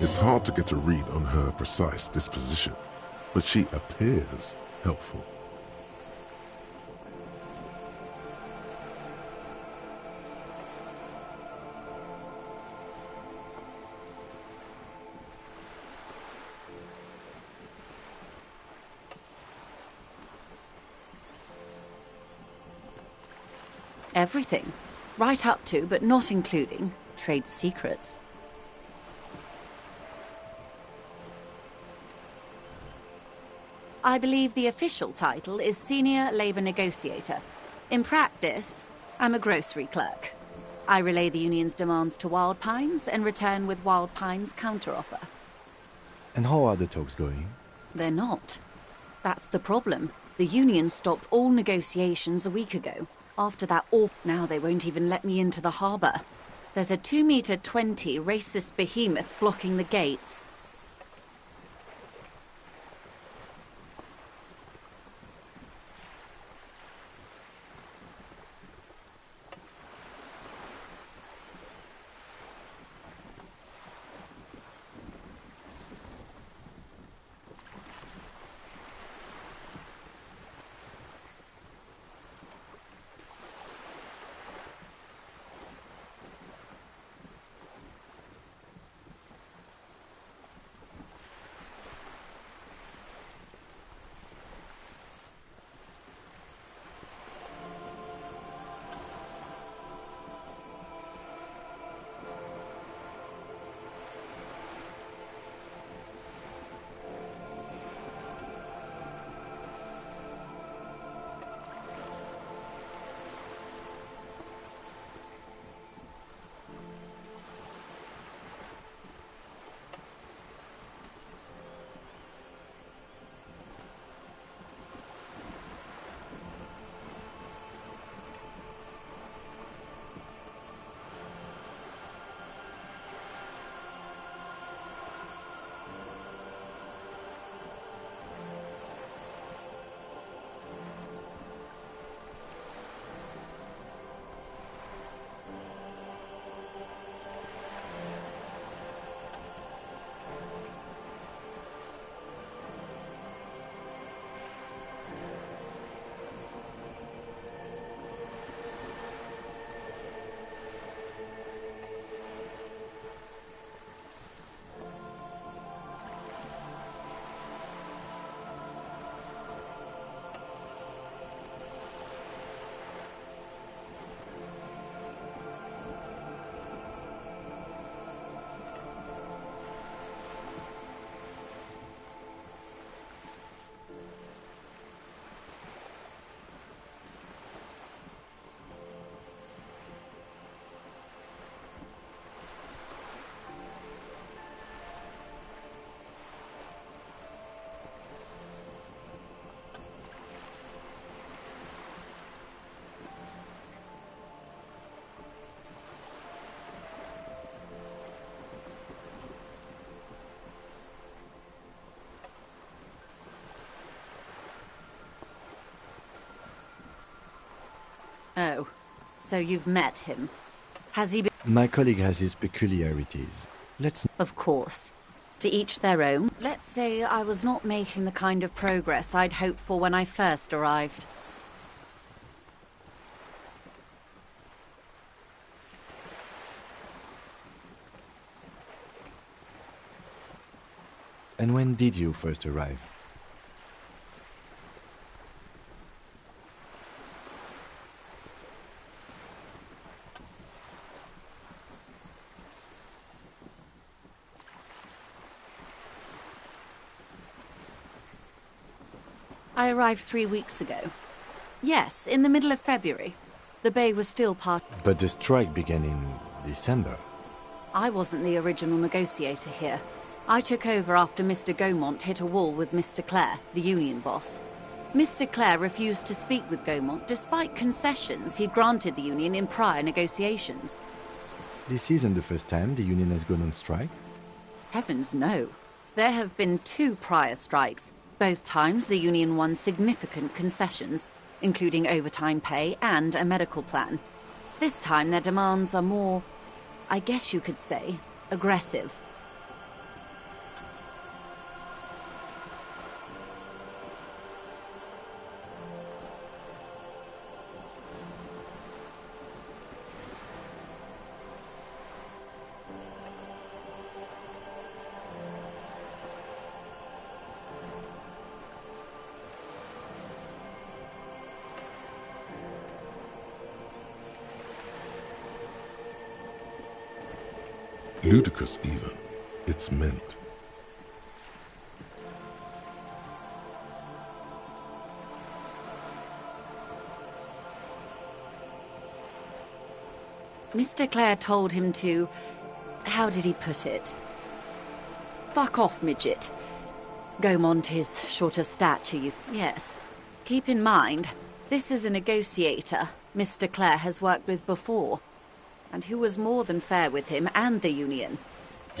It's hard to get a read on her precise disposition, but she appears helpful. Everything. Right up to, but not including, trade secrets. I believe the official title is Senior Labor Negotiator. In practice, I'm a grocery clerk. I relay the union's demands to Wild Pines and return with Wild Pines' counteroffer. And how are the talks going? They're not. That's the problem. The union stopped all negotiations a week ago. After that now they won't even let me into the harbor. There's a 2-meter 20 racist behemoth blocking the gates. Oh, so you've met him. Has he been... My colleague has his peculiarities. Let's... Of course. To each their own. Let's say I was not making the kind of progress I'd hoped for when I first arrived. And when did you first arrive? I arrived 3 weeks ago. Yes, in the middle of February. The bay was still part... But the strike began in December. I wasn't the original negotiator here. I took over after Mr. Gaumont hit a wall with Mr. Clare, the union boss. Mr. Clare refused to speak with Gaumont despite concessions he'd granted the union in prior negotiations. This isn't the first time the union has gone on strike? Heavens no. There have been 2 prior strikes. Both times the union won significant concessions, including overtime pay and a medical plan. This time their demands are more, I guess you could say, aggressive. Ludicrous even. It's meant. Mr. Clare told him to... how did he put it? Fuck off, midget. Gaumont is short of stature, yes. Keep in mind, this is a negotiator Mr. Clare has worked with before, and who was more than fair with him and the Union.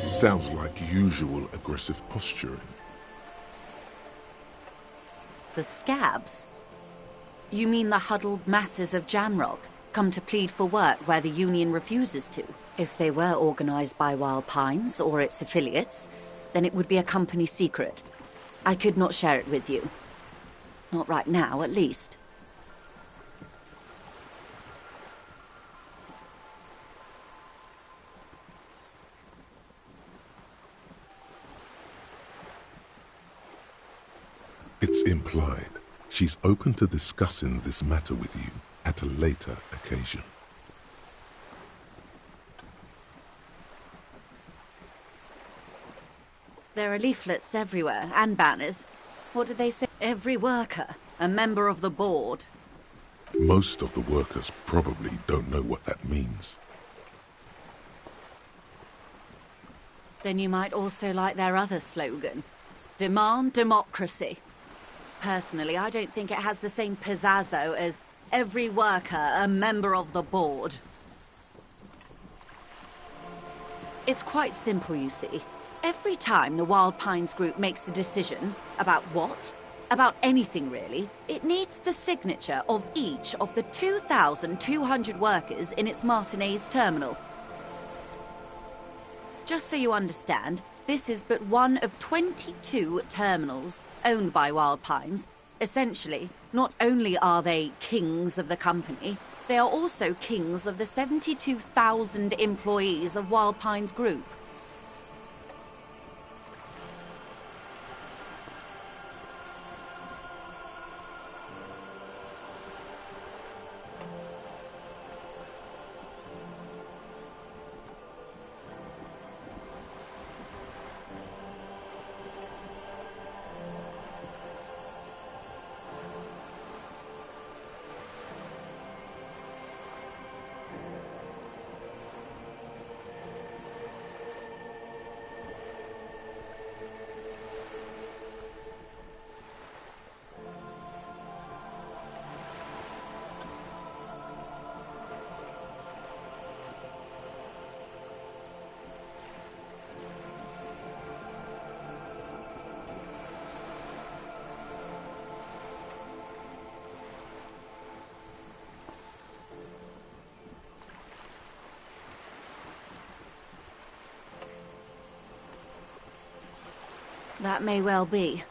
Sounds like usual aggressive posturing. The scabs? You mean the huddled masses of Jamrock, come to plead for work where the Union refuses to? If they were organized by Wild Pines or its affiliates, then it would be a company secret. I could not share it with you. Not right now, at least. It's implied she's open to discussing this matter with you at a later occasion. There are leaflets everywhere, and banners. What did they say? Every worker, a member of the board. Most of the workers probably don't know what that means. Then you might also like their other slogan. Demand democracy. Personally, I don't think it has the same pizzazzo as every worker, a member of the board. It's quite simple, you see. Every time the Wild Pines group makes a decision about what? About anything, really, it needs the signature of each of the 2,200 workers in its Martinez terminal. Just so you understand, this is but one of 22 terminals owned by Wild Pines. Essentially, not only are they kings of the company, they are also kings of the 72,000 employees of Wild Pines Group. That may well be.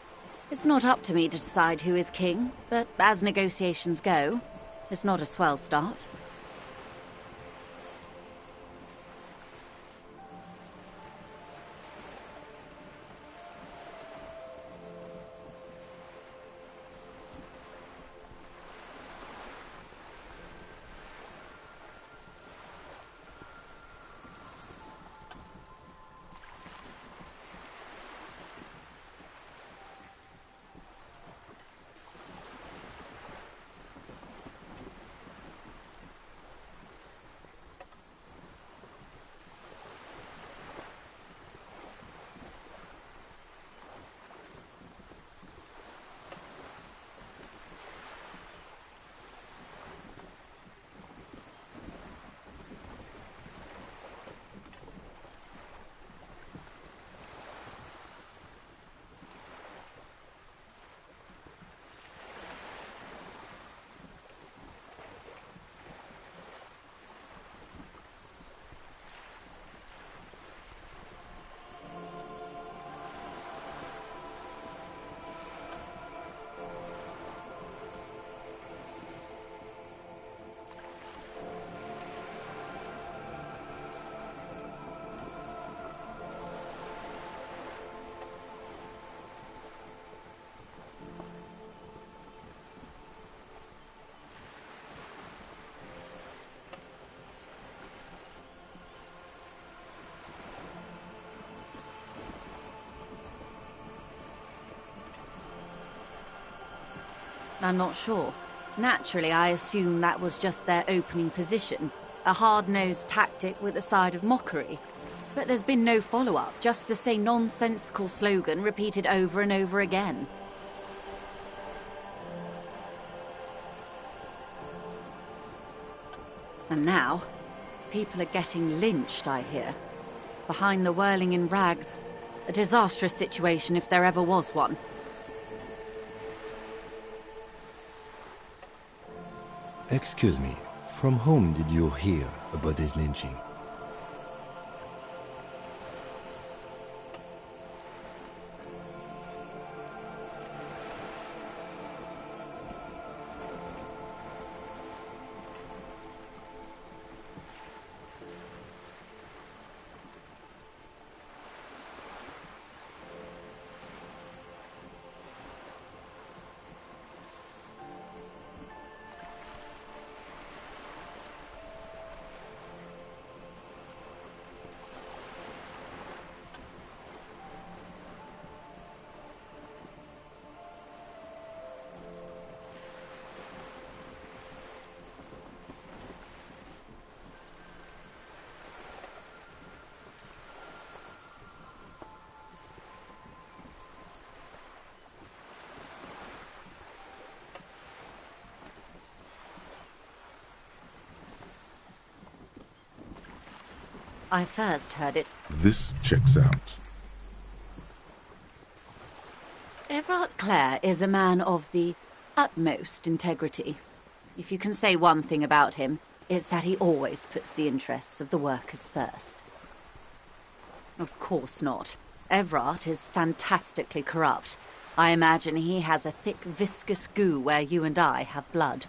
It's not up to me to decide who is king, but as negotiations go, it's not a swell start. I'm not sure. Naturally, I assume that was just their opening position. A hard-nosed tactic with a side of mockery. But there's been no follow-up, just the same nonsensical slogan repeated over and over again. And now, people are getting lynched, I hear. Behind the whirling in rags. A disastrous situation if there ever was one. Excuse me, from whom did you hear about this lynching? I first heard it. This checks out. Everard Clare is a man of the utmost integrity. If you can say one thing about him, it's that he always puts the interests of the workers first. Of course not. Everard is fantastically corrupt. I imagine he has a thick, viscous goo where you and I have blood.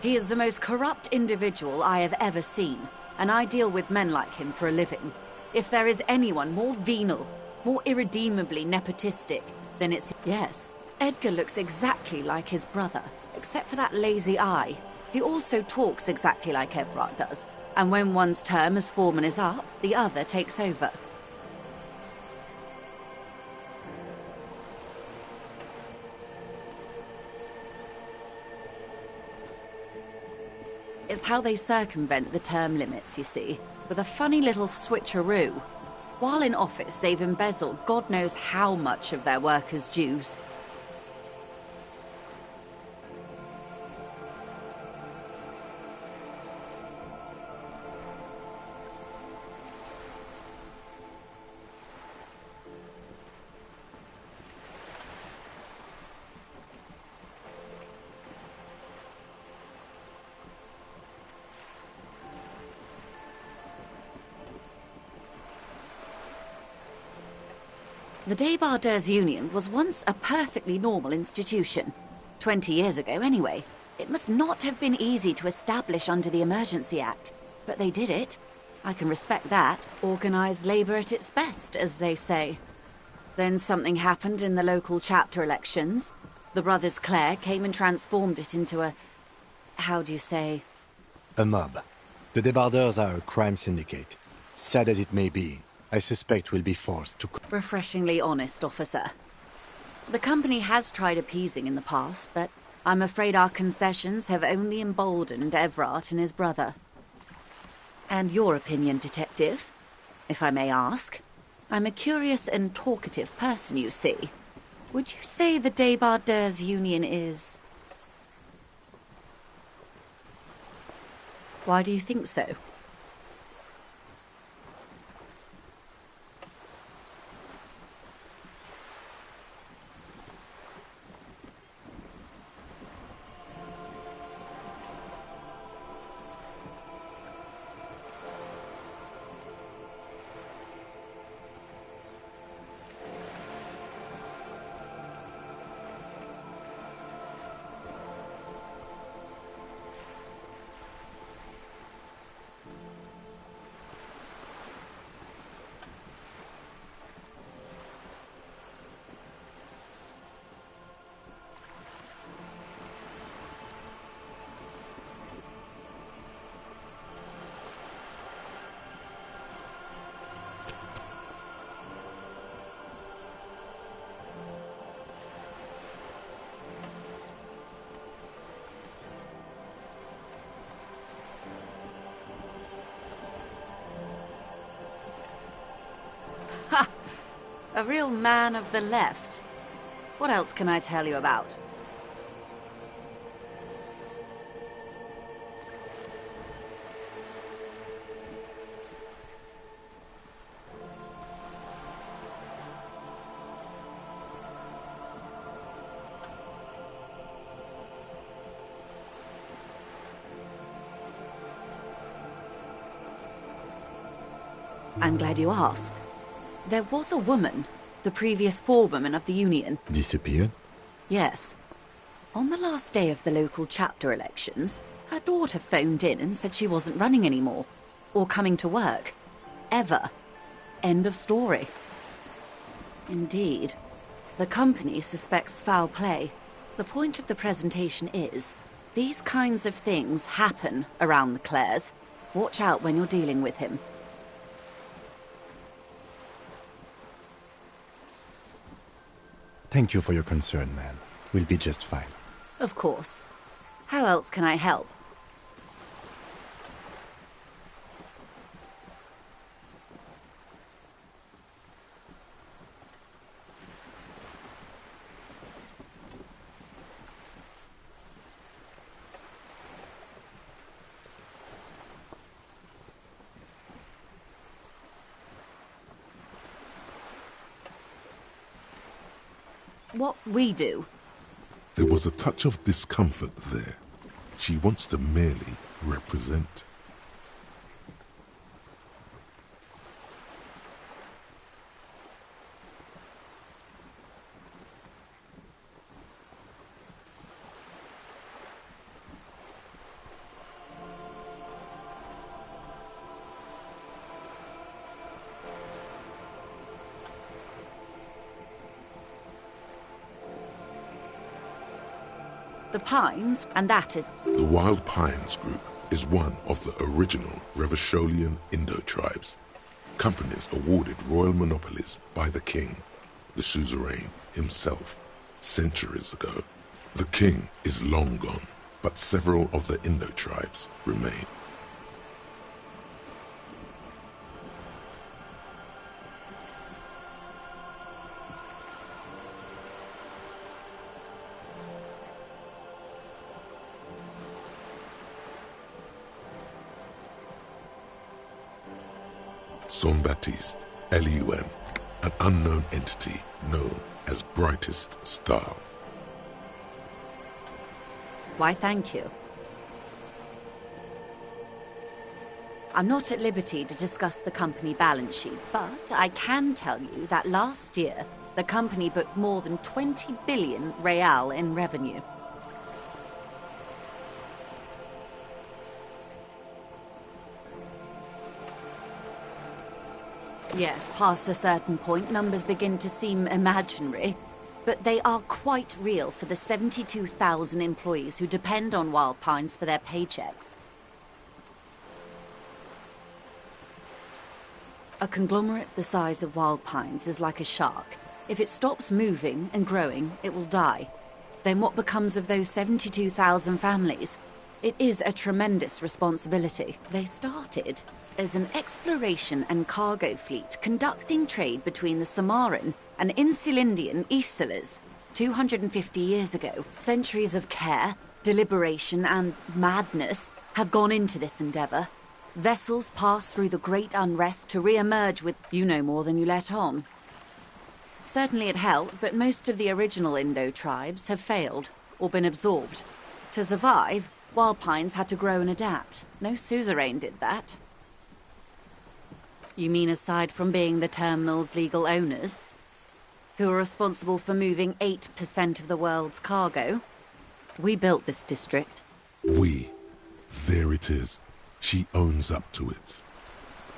He is the most corrupt individual I have ever seen, and I deal with men like him for a living. If there is anyone more venal, more irredeemably nepotistic, then it's... Yes, Edgar looks exactly like his brother, except for that lazy eye. He also talks exactly like Everard does, and when one's term as foreman is up, the other takes over. It's how they circumvent the term limits, you see, with a funny little switcheroo. While in office, they've embezzled God knows how much of their workers' dues. The Débardeurs Union was once a perfectly normal institution. 20 years ago, anyway. It must not have been easy to establish under the Emergency Act, but they did it. I can respect that. Organised labour at its best, as they say. Then something happened in the local chapter elections. The brothers Clare came and transformed it into a... how do you say? A mob. The Débardeurs are a crime syndicate. Sad as it may be, I suspect we'll be forced to... Refreshingly honest, officer. The company has tried appeasing in the past, but I'm afraid our concessions have only emboldened Everard and his brother. And your opinion, detective, if I may ask? I'm a curious and talkative person, you see. Would you say the Débardeurs Union is... Why do you think so? A real man of the left. What else can I tell you about? I'm glad you asked. There was a woman, the previous forewoman of the Union. Disappeared? Yes. On the last day of the local chapter elections, her daughter phoned in and said she wasn't running anymore, or coming to work. Ever. End of story. Indeed. The company suspects foul play. The point of the presentation is, these kinds of things happen around the Clares. Watch out when you're dealing with him. Thank you for your concern, man. We'll be just fine. Of course. How else can I help? What we do? There was a touch of discomfort there. She wants to merely represent. The Pines, and that is... The Wild Pines Group is one of the original Revacholian Indo-tribes. Companies awarded royal monopolies by the king, the suzerain himself, centuries ago. The king is long gone, but several of the Indo-tribes remain. Saint-Baptiste, LUM, an unknown entity known as Brightest Star. Why, thank you. I'm not at liberty to discuss the company balance sheet, but I can tell you that last year, the company booked more than 20 billion real in revenue. Yes, past a certain point, numbers begin to seem imaginary, but they are quite real for the 72,000 employees who depend on Wild Pines for their paychecks. A conglomerate the size of Wild Pines is like a shark. If it stops moving and growing, it will die. Then what becomes of those 72,000 families? It is a tremendous responsibility. They started as an exploration and cargo fleet conducting trade between the Samaran and Insulindian Isolas 250 years ago. Centuries of care, deliberation, and madness have gone into this endeavor. Vessels pass through the great unrest to re-emerge with you know more than you let on. Certainly it helped, but most of the original Indo tribes have failed or been absorbed. To survive, Wild Pines had to grow and adapt. No suzerain did that. You mean aside from being the terminal's legal owners, who are responsible for moving 8% of the world's cargo? We built this district. We. There it is. She owns up to it.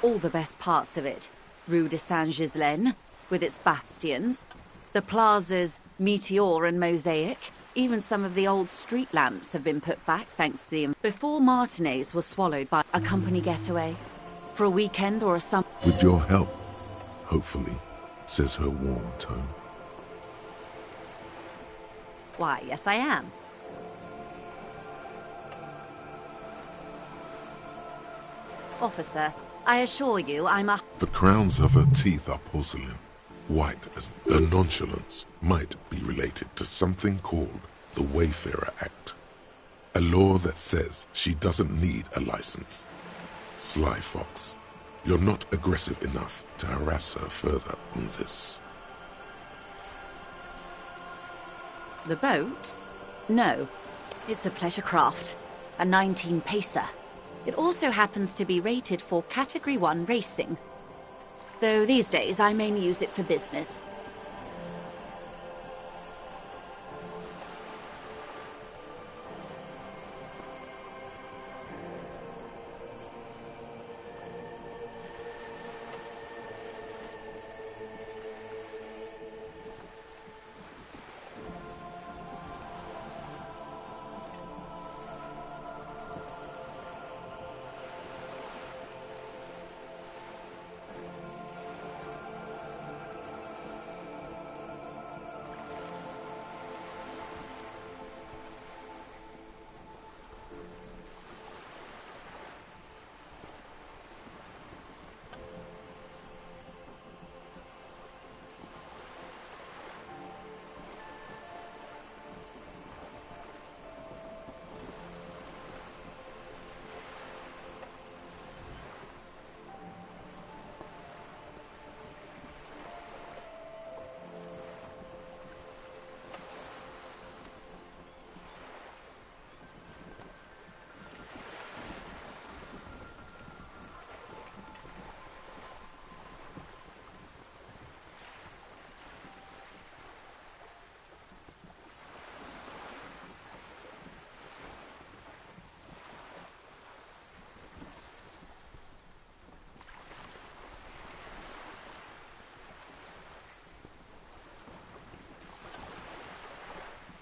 All the best parts of it. Rue de Saint-Ghislain, with its bastions, the plazas Meteor and Mosaic. Even some of the old street lamps have been put back thanks to the... Before Martinez was swallowed by a company getaway. For a weekend or a summer... With your help, hopefully, says her warm tone. Why, yes I am. Officer, I assure you I'm a... The crowns of her teeth are porcelain. white as her nonchalance might be related to something called the Wayfarer Act, a law that says she doesn't need a license. Sly Fox, you're not aggressive enough to harass her further on this. The boat? No. It's a pleasure craft. A 19-pacer. It also happens to be rated for Category 1 racing. Though these days I mainly use it for business.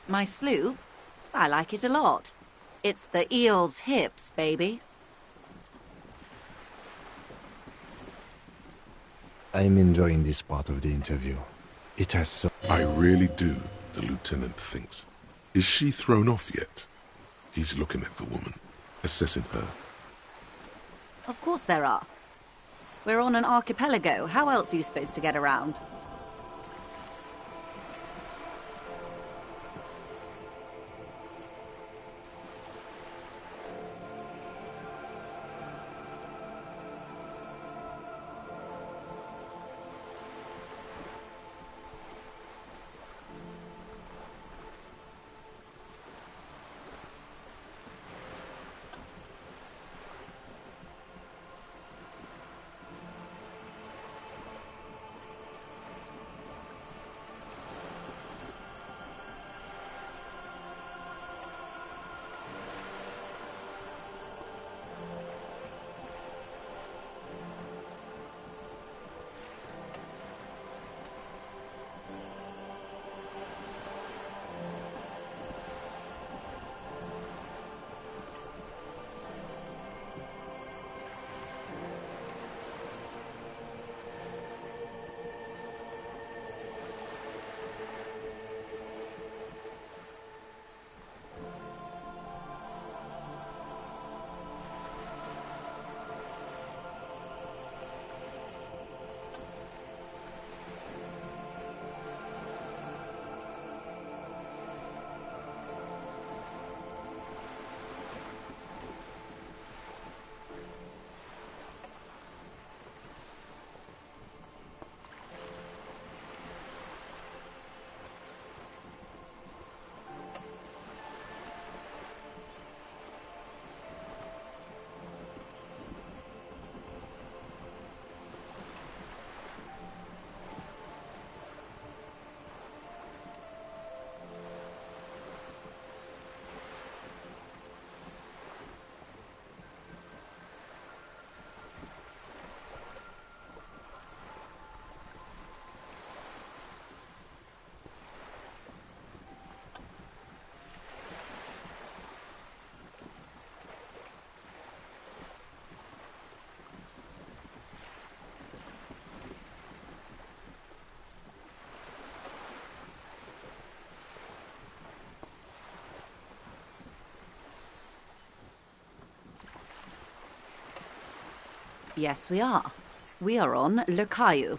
My sloop? I like it a lot. It's the eel's hips, baby. I'm enjoying this part of the interview. It has so... I really do, the lieutenant thinks. Is she thrown off yet? He's looking at the woman, assessing her. Of course there are. We're on an archipelago. How else are you supposed to get around? Yes, we are. We are on Le Caillou.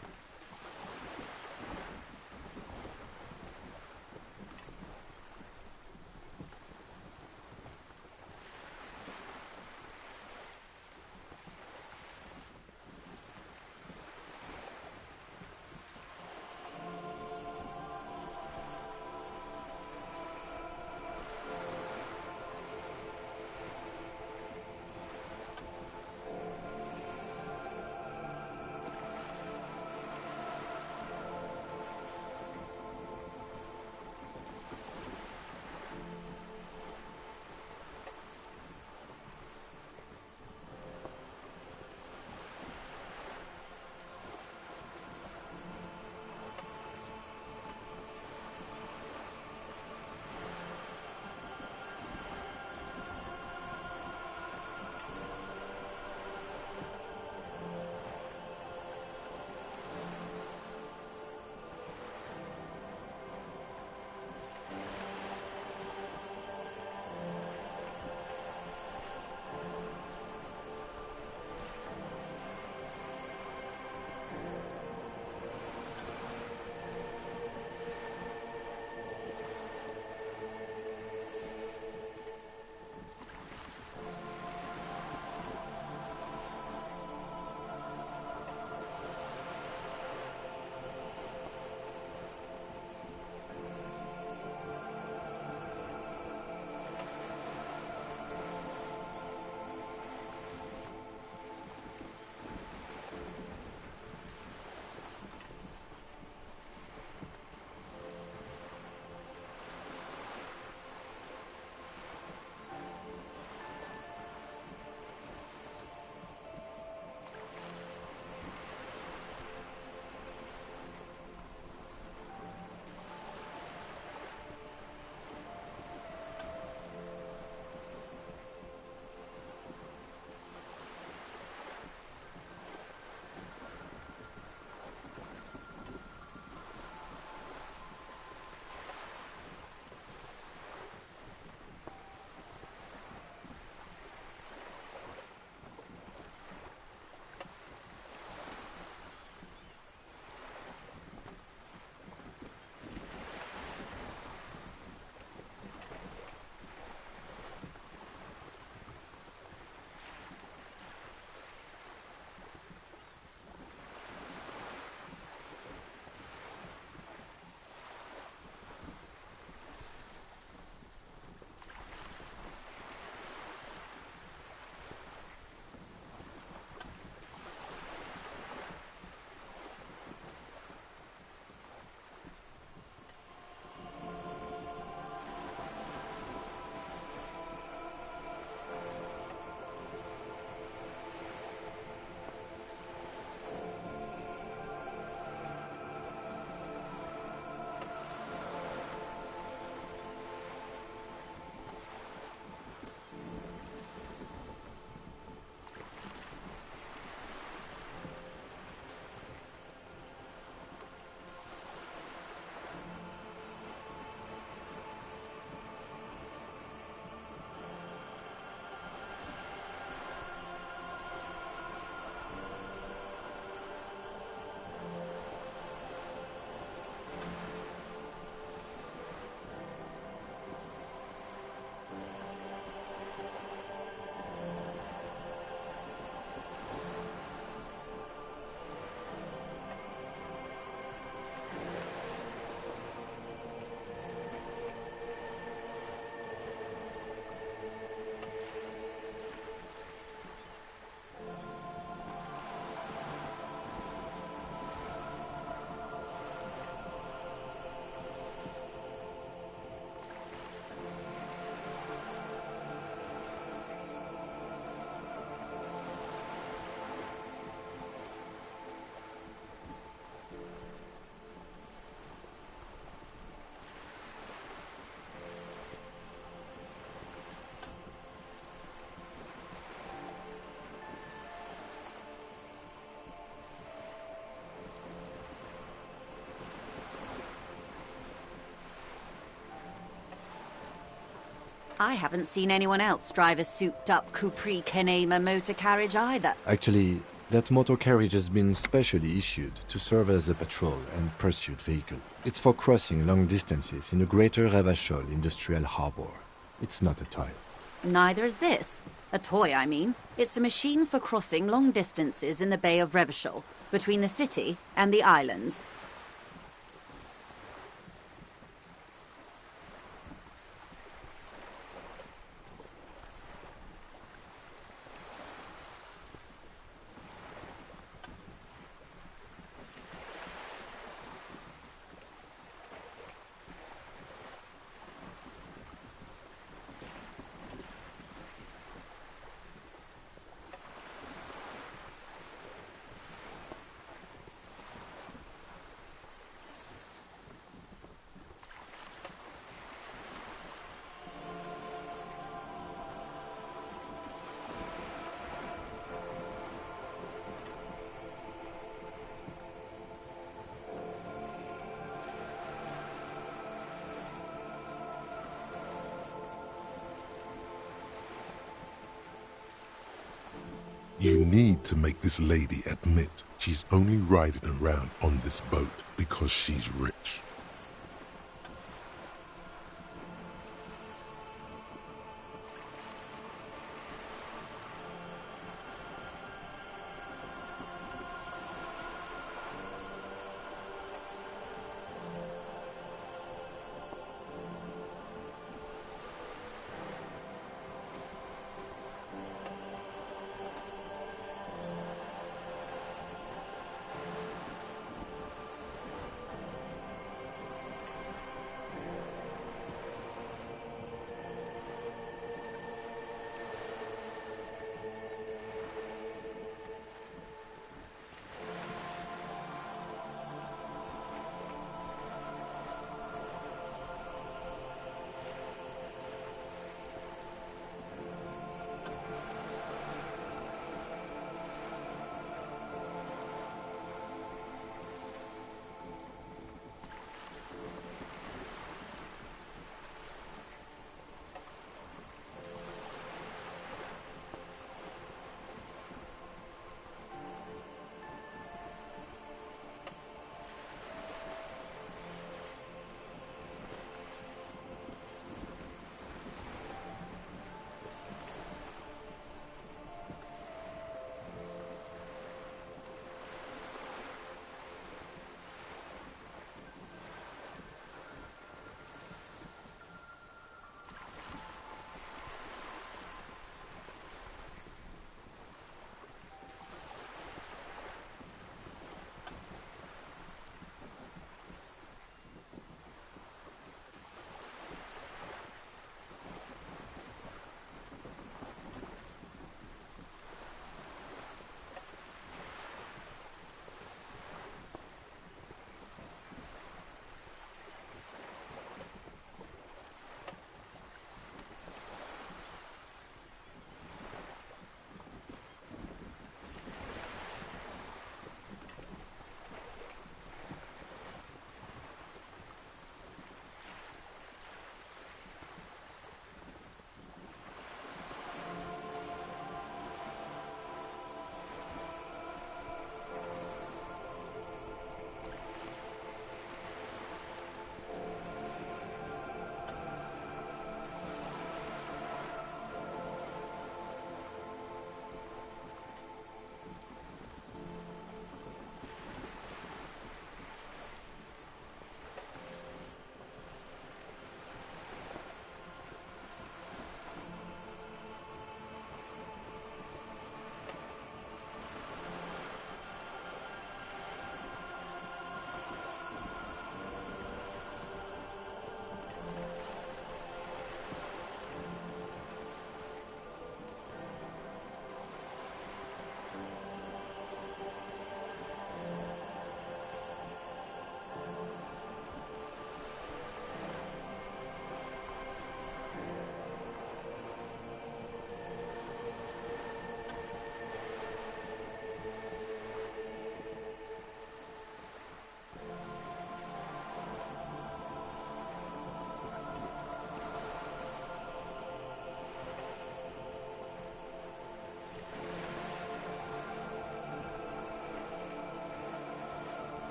I haven't seen anyone else drive a souped-up Capri Kenema motor carriage either. Actually, that motor carriage has been specially issued to serve as a patrol and pursuit vehicle. It's for crossing long distances in the greater Revachol industrial harbor. It's not a toy. Neither is this. A toy, I mean. It's a machine for crossing long distances in the Bay of Revachol, between the city and the islands. You need to make this lady admit she's only riding around on this boat because she's rich.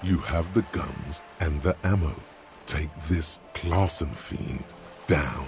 You have the guns and the ammo. Take this Clausen fiend down.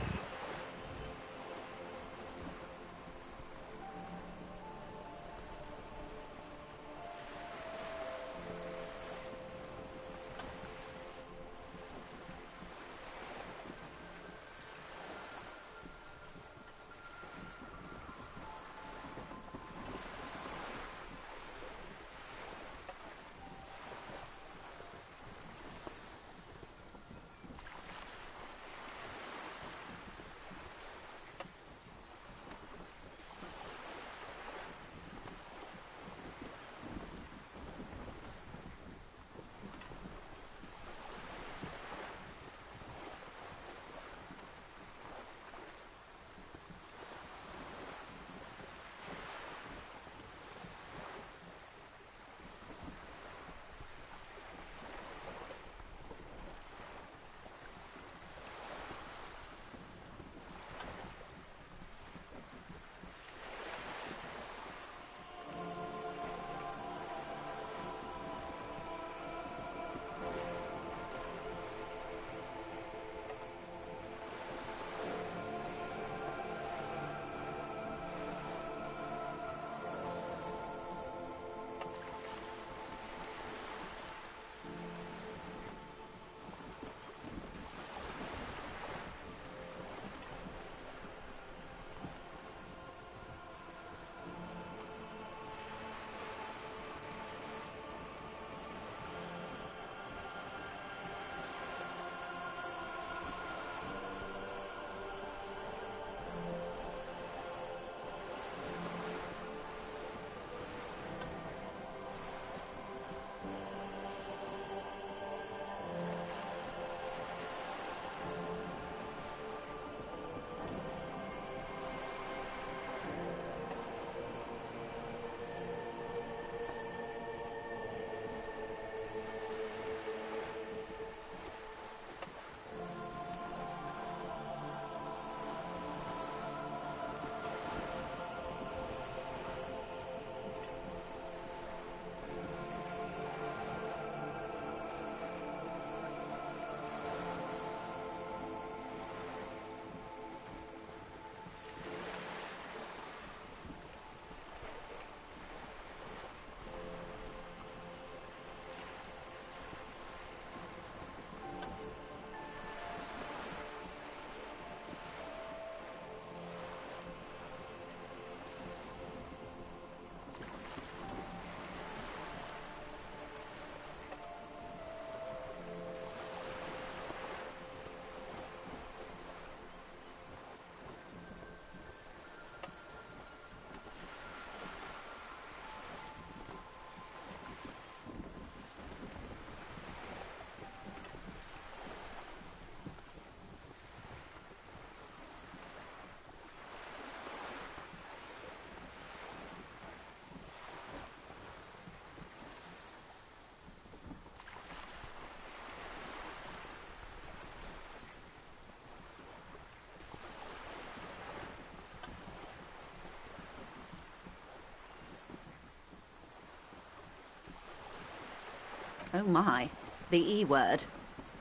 Oh my, the E word.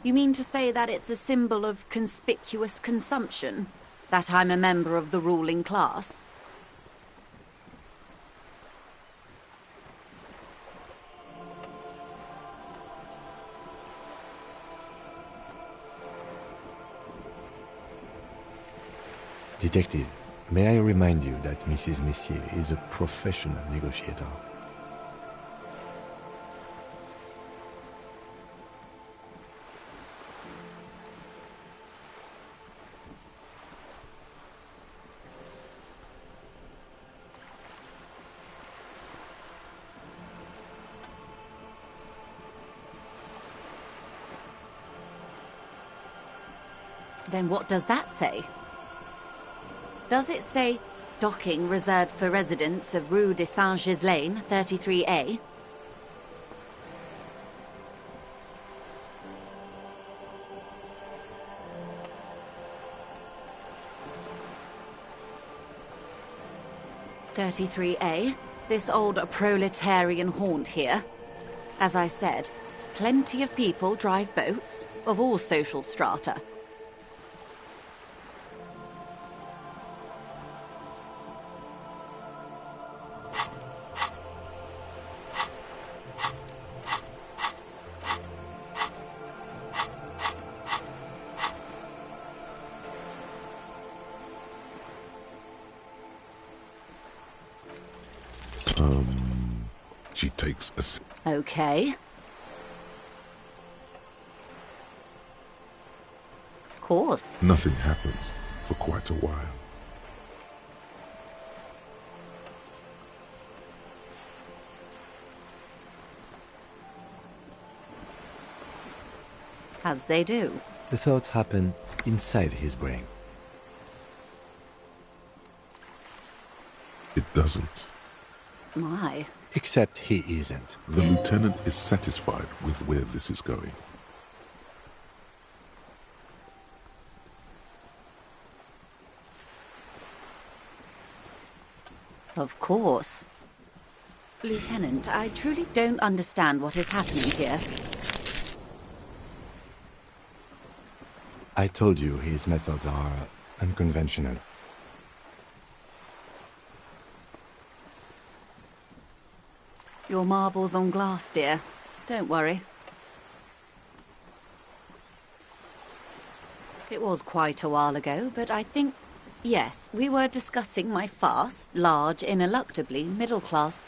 You mean to say that it's a symbol of conspicuous consumption? That I'm a member of the ruling class? Detective, may I remind you that Mrs. Messier is a professional negotiator. Then what does that say? Does it say docking reserved for residents of Rue de Saint-Ghislain, 33A? "33A, this old proletarian haunt here. As I said, plenty of people drive boats, of all social strata. She takes a sip. Okay. Of course. Nothing happens for quite a while. As they do. The thoughts happen inside his brain. It doesn't. My. Except he isn't. The lieutenant is satisfied with where this is going. Of course. Lieutenant, I truly don't understand what is happening here. I told you his methods are unconventional. Your marbles on glass, dear. Don't worry. It was quite a while ago, but I think... Yes, we were discussing my fast, large, ineluctably middle-class...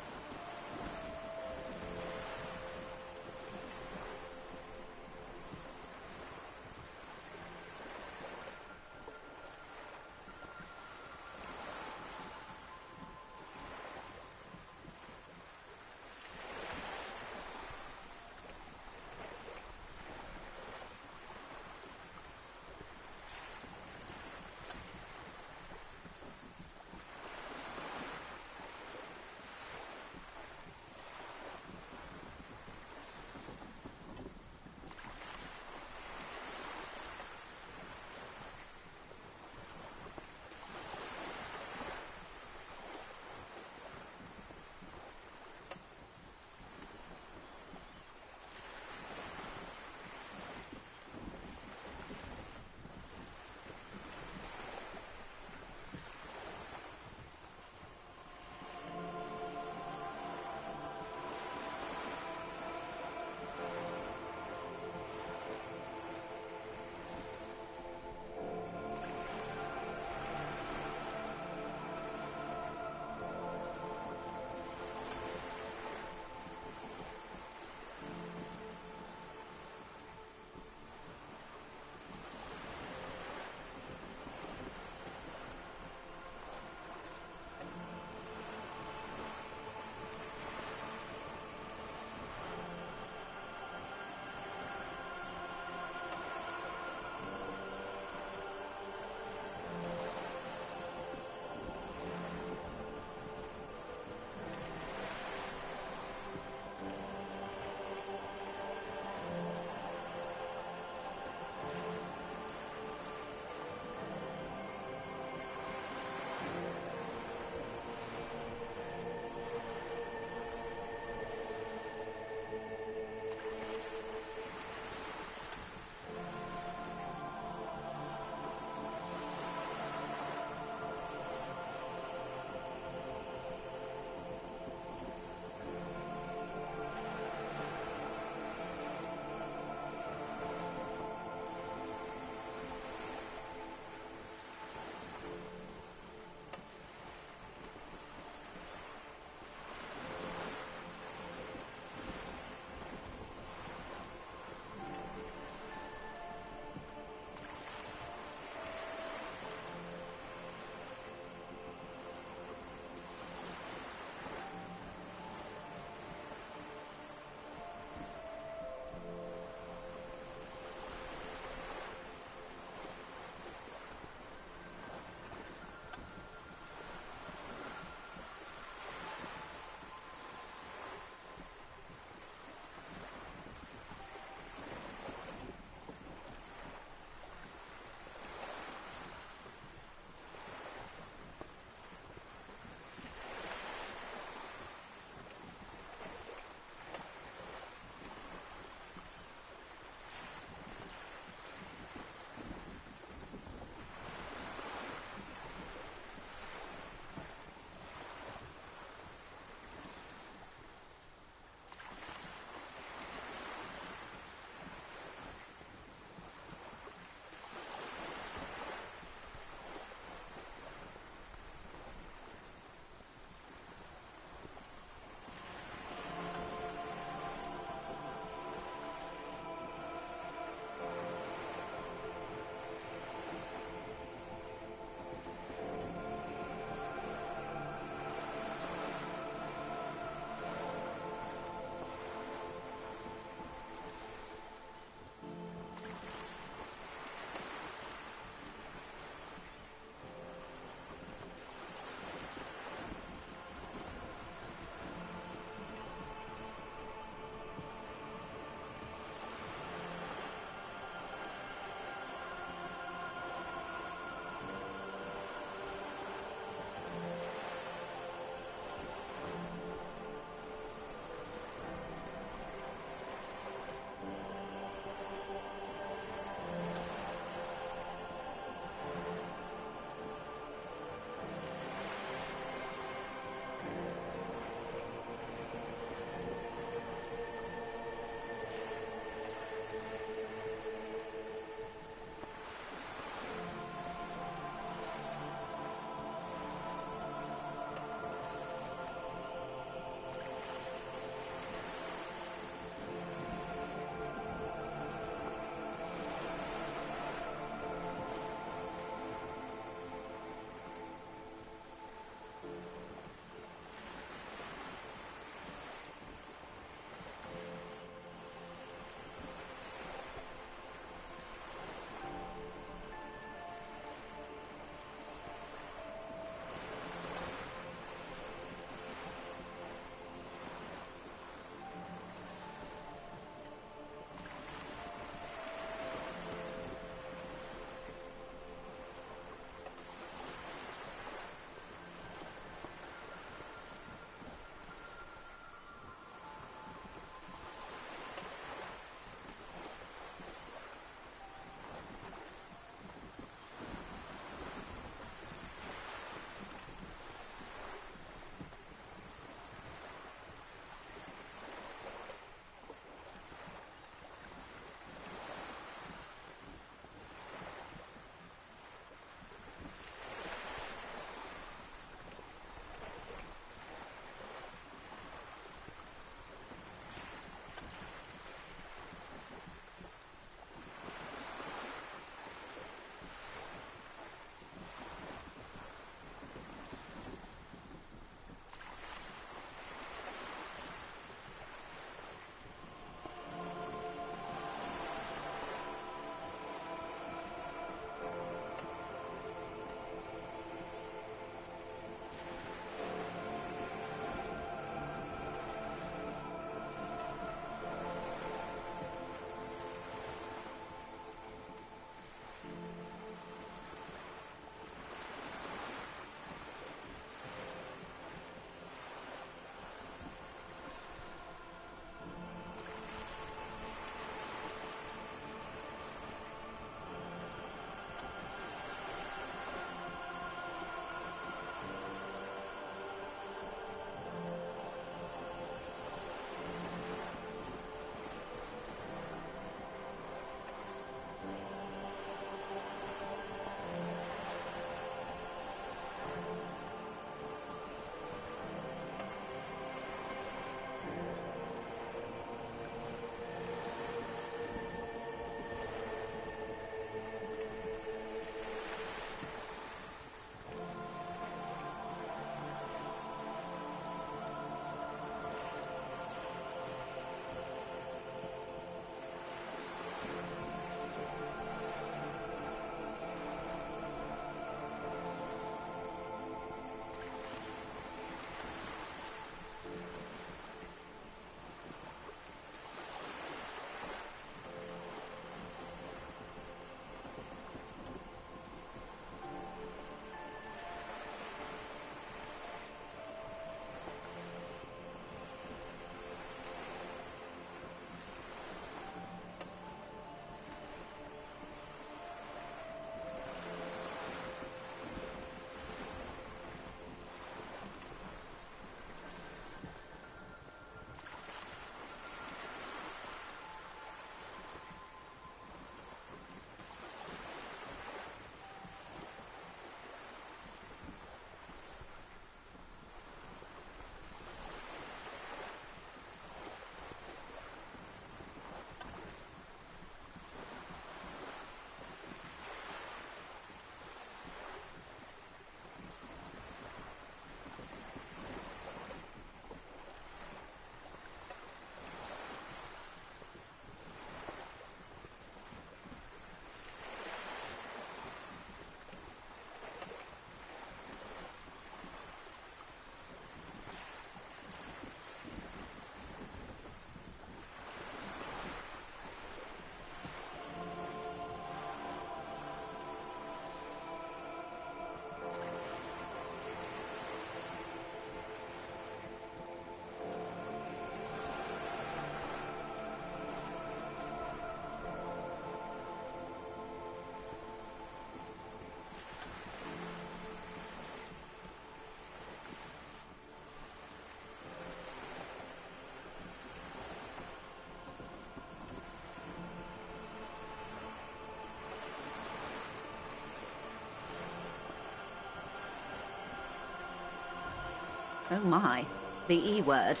Oh my. The E word.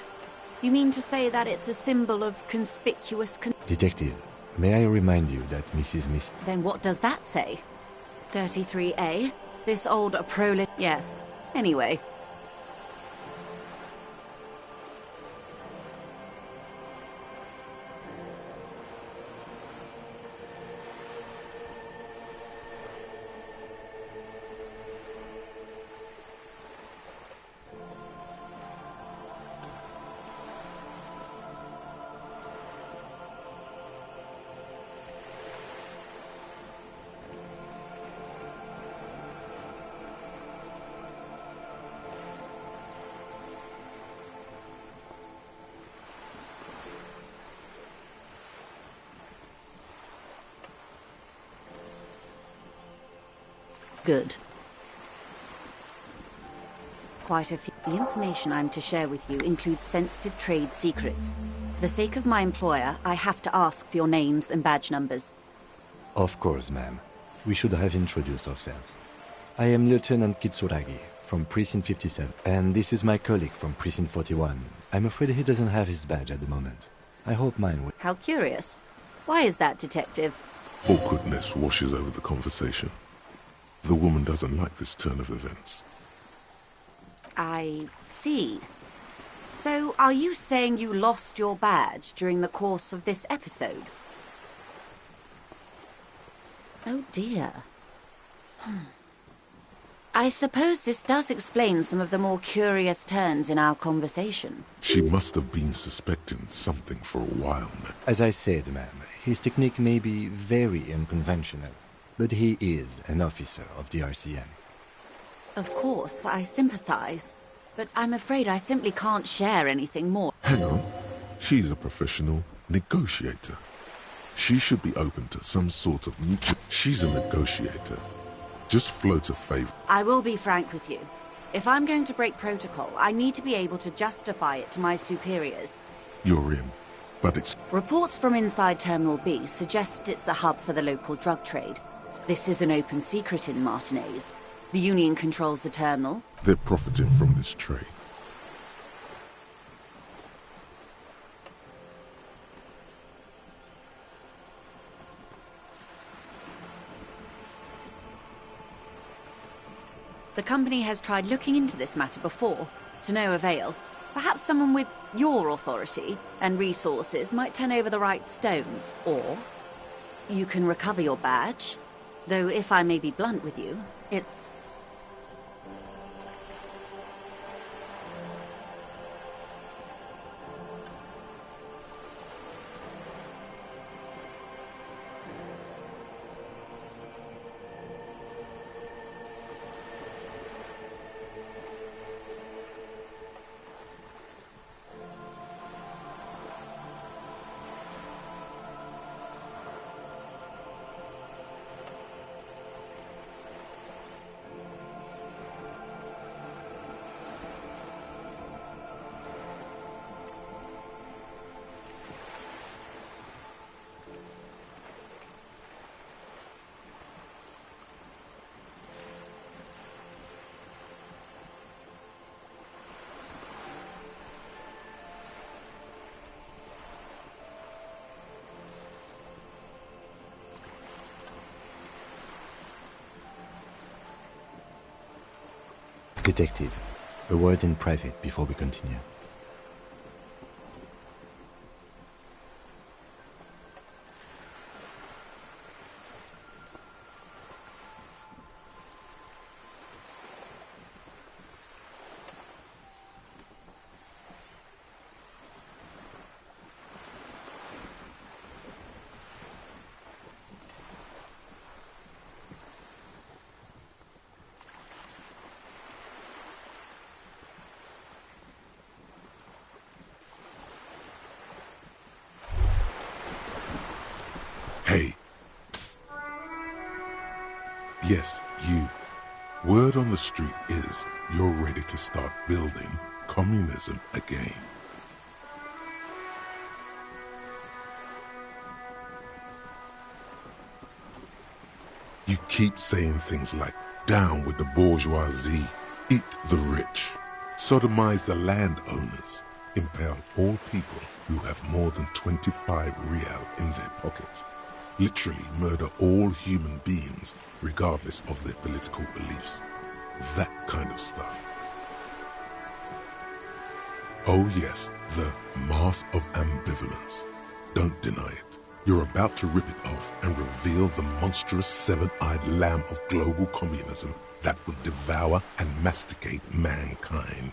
You mean to say that it's a symbol of conspicuous Detective, may I remind you that Mrs. Miss... Then what does that say? 33A? This old prolet... Yes. Anyway. Good. Quite a few. The information I'm to share with you includes sensitive trade secrets. For the sake of my employer, I have to ask for your names and badge numbers. Of course, ma'am. We should have introduced ourselves. I am Lieutenant Kitsuragi from Precinct 57, and this is my colleague from Precinct 41. I'm afraid he doesn't have his badge at the moment. I hope mine will. How curious. Why is that, Detective? Awkwardness washes over the conversation. The woman doesn't like this turn of events. I see. So, are you saying you lost your badge during the course of this episode? Oh dear. I suppose this does explain some of the more curious turns in our conversation. She must have been suspecting something for a while now. As I said, ma'am, his technique may be very unconventional, but he is an officer of the RCM. Of course, I sympathize, but I'm afraid I simply can't share anything more. Hang on. She's a professional negotiator. She should be open to some sort of mutual... She's a negotiator. Just float a favor. I will be frank with you. If I'm going to break protocol, I need to be able to justify it to my superiors. You're in, but it's... Reports from inside Terminal B suggest it's a hub for the local drug trade. This is an open secret in Martinez. The Union controls the terminal. They're profiting from this trade. The company has tried looking into this matter before, to no avail. Perhaps someone with your authority and resources might turn over the right stones, or you can recover your badge. Though, if I may be blunt with you, it... Detective, a word in private before we continue. Hey. Psst. Yes, you. Word on the street is you're ready to start building communism again. You keep saying things like, down with the bourgeoisie, eat the rich. sodomize the landowners, impale all people who have more than 25 real in their pocket, literally murder all human beings regardless of their political beliefs. That kind of stuff. Oh yes, the mask of ambivalence. Don't deny it. You're about to rip it off and reveal the monstrous seven-eyed lamb of global communism that would devour and masticate mankind.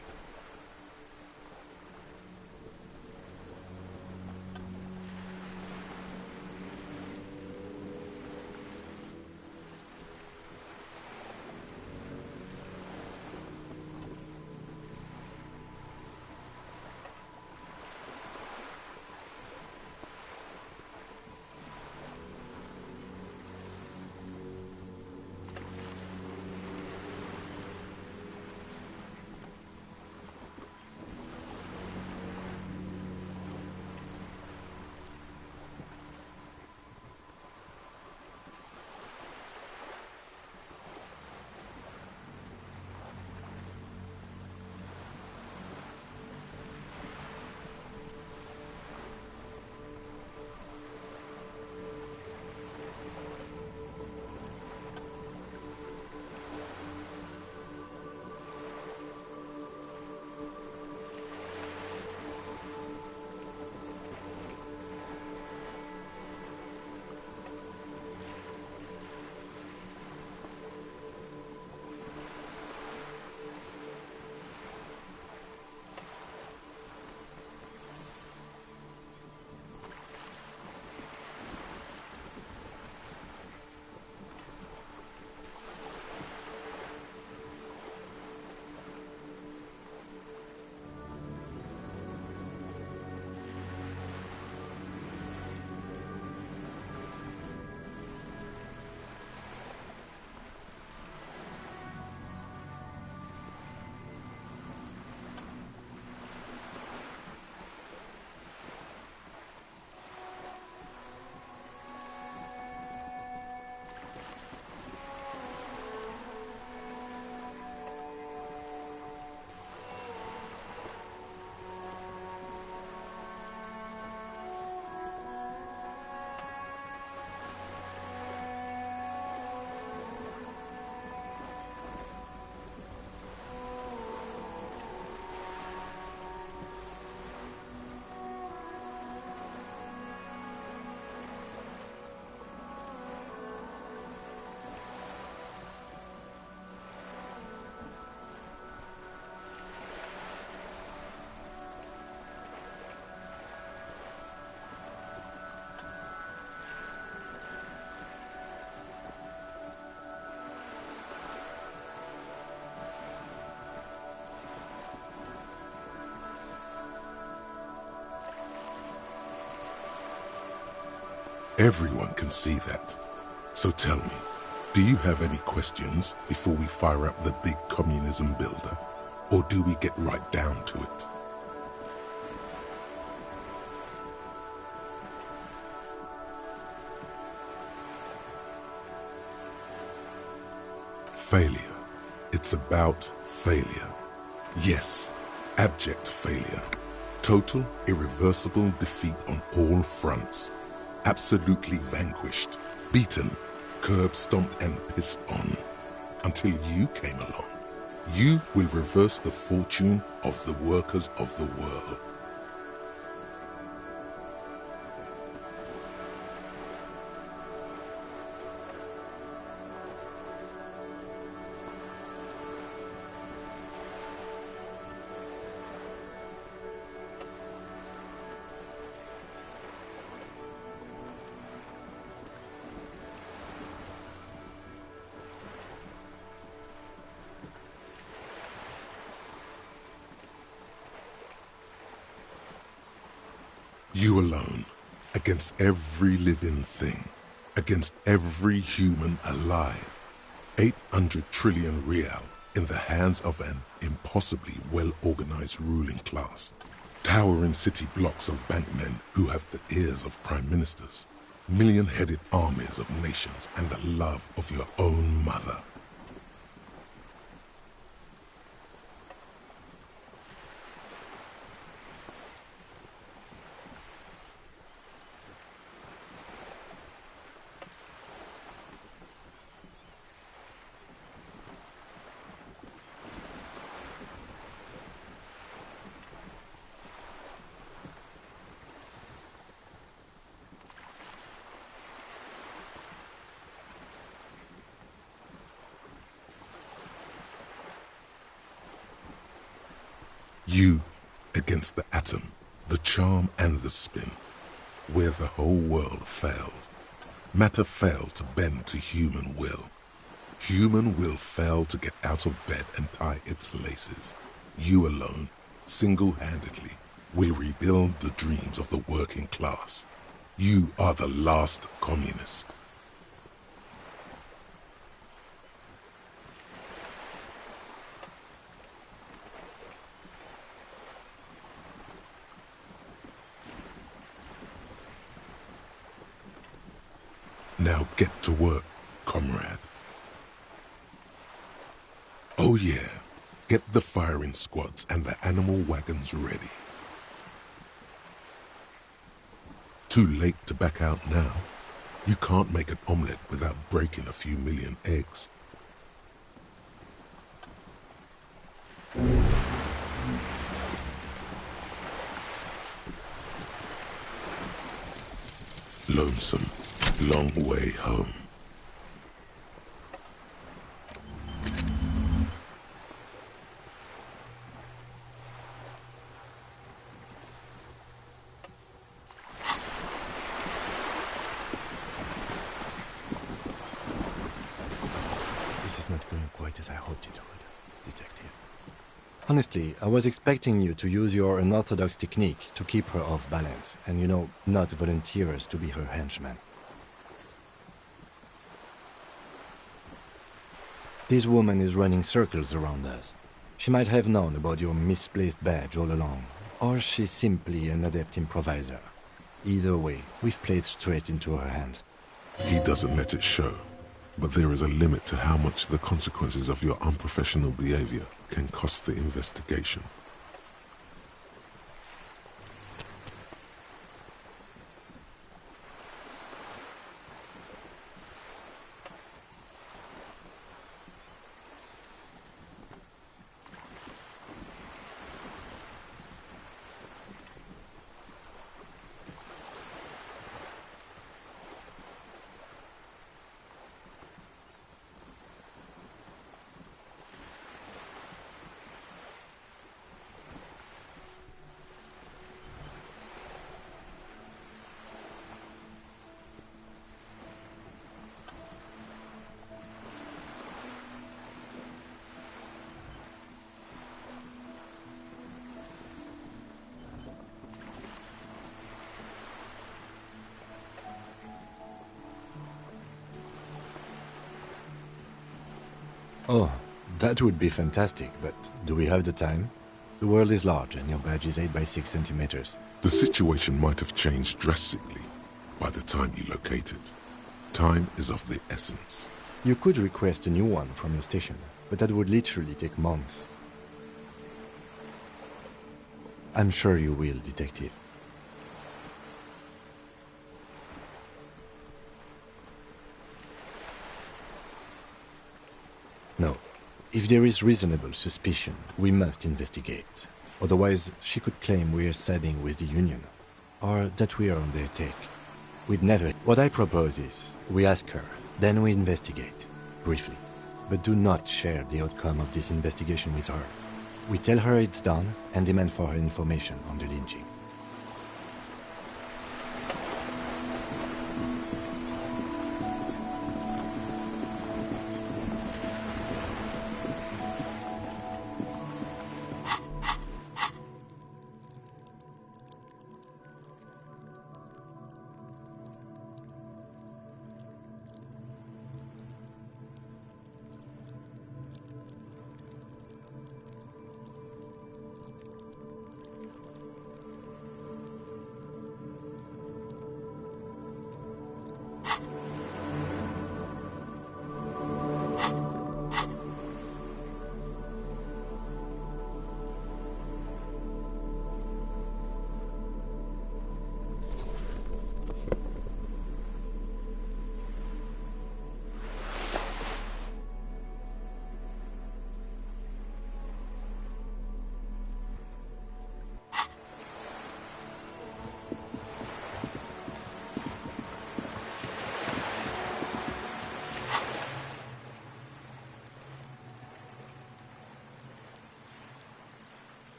Everyone can see that. So tell me, do you have any questions before we fire up the big communism builder? Or do we get right down to it? Failure. It's about failure. Yes, abject failure. Total, irreversible defeat on all fronts. Absolutely vanquished, beaten, curb-stomped and pissed on. Until you came along. You will reverse the fortune of the workers of the world. You alone, against every living thing, against every human alive. 800 trillion real in the hands of an impossibly well-organized ruling class. Towering city blocks of bankmen who have the ears of prime ministers. Million-headed armies of nations and the love of your own mother. You against the atom, the charm and the spin, where the whole world failed. Matter failed to bend to human will. Human will failed to get out of bed and tie its laces. You alone, single-handedly, will rebuild the dreams of the working class. You are the last communist. Now get to work, comrade. Oh yeah, get the firing squads and the animal wagons ready. Too late to back out now. You can't make an omelette without breaking a few million eggs. Lonesome, long way home. This is not going quite as I hoped it would, Detective. Honestly, I was expecting you to use your unorthodox technique to keep her off balance, and not volunteer us to be her henchmen. This woman is running circles around us. She might have known about your misplaced badge all along, or she's simply an adept improviser. Either way, we've played straight into her hands. He doesn't let it show, but there is a limit to how much the consequences of your unprofessional behavior can cost the investigation. Oh, that would be fantastic, but do we have the time? The world is large and your badge is 8 by 6 centimeters. The situation might have changed drastically by the time you locate it. Time is of the essence. You could request a new one from your station, but that would literally take months. I'm sure you will, Detective. No. If there is reasonable suspicion, we must investigate. Otherwise, she could claim we are siding with the Union, or that we are on their take. We'd never... What I propose is, we ask her, then we investigate, briefly. But do not share the outcome of this investigation with her. We tell her it's done, and demand for her information on the lynching.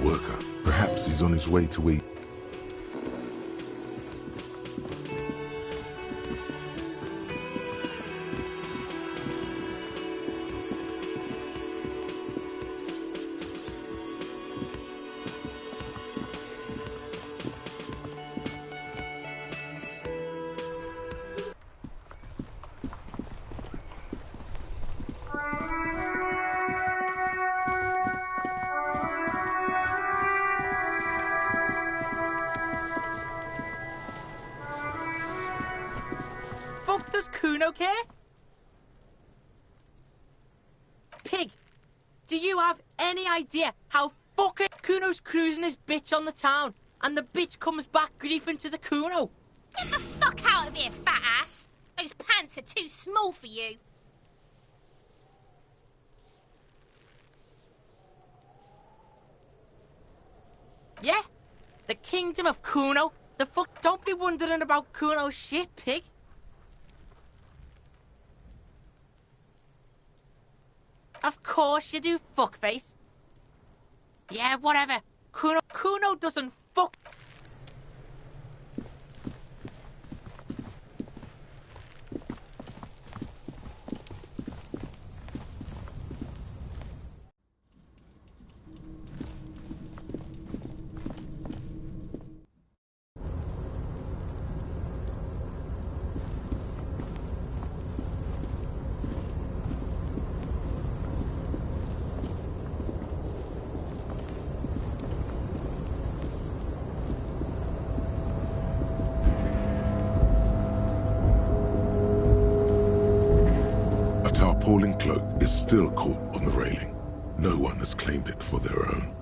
worker. Perhaps he's on his way to eat. Fuck does Kuno care? Pig, do you have any idea how fucking Kuno's cruising his bitch on the town and the bitch comes back griefing to the Kuno? Get the fuck out of here, fat ass! Those pants are too small for you. Yeah? The kingdom of Kuno? The fuck? Don't be wondering about Kuno's shit, pig. Of course you do, fuckface. Yeah, whatever. Kuno doesn't fuck. A tarpaulin cloak is still caught on the railing. No one has claimed it for their own.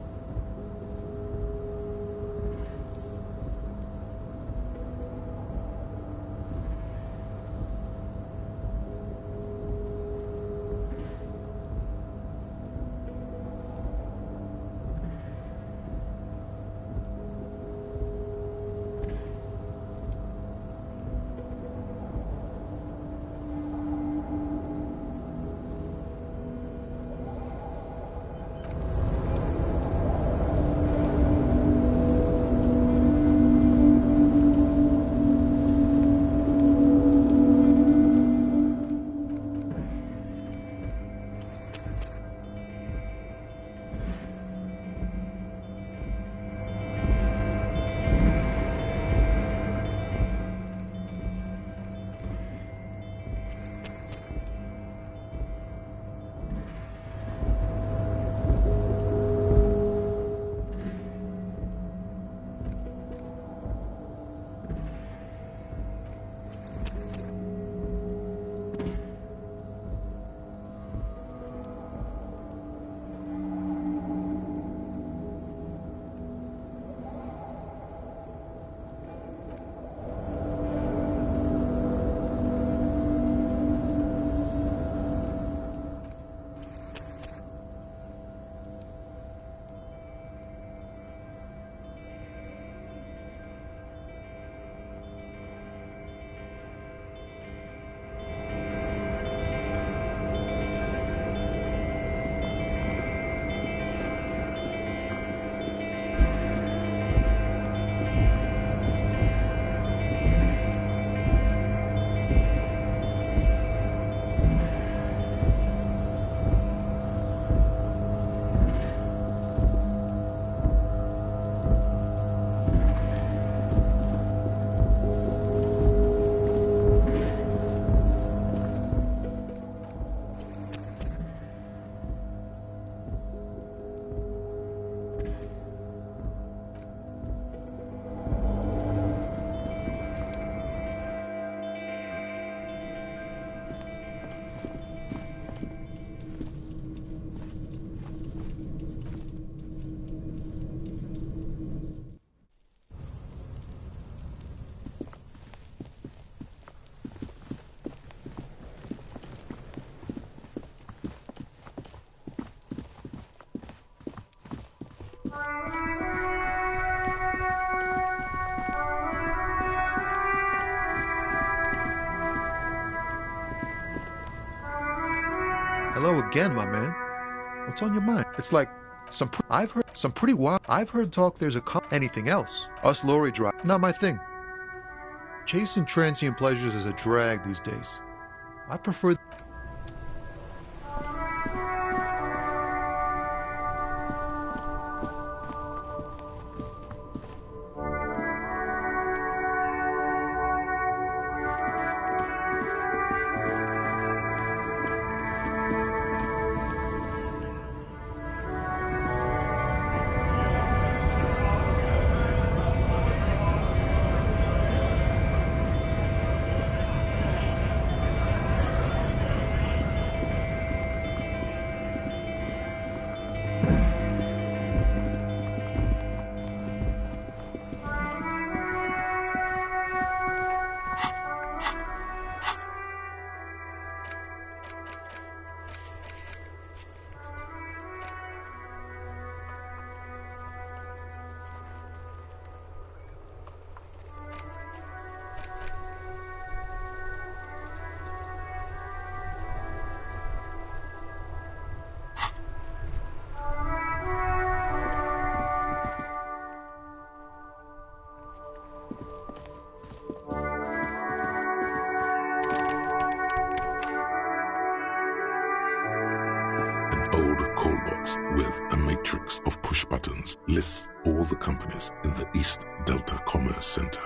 Hello again, my man. What's on your mind? It's like I've heard Some pretty wild. I've heard talk there's anything else. Us lorry drive. Not my thing. Chasing transient pleasures is a drag these days. I prefer... Old call box with a matrix of push buttons lists all the companies in the East Delta Commerce Center.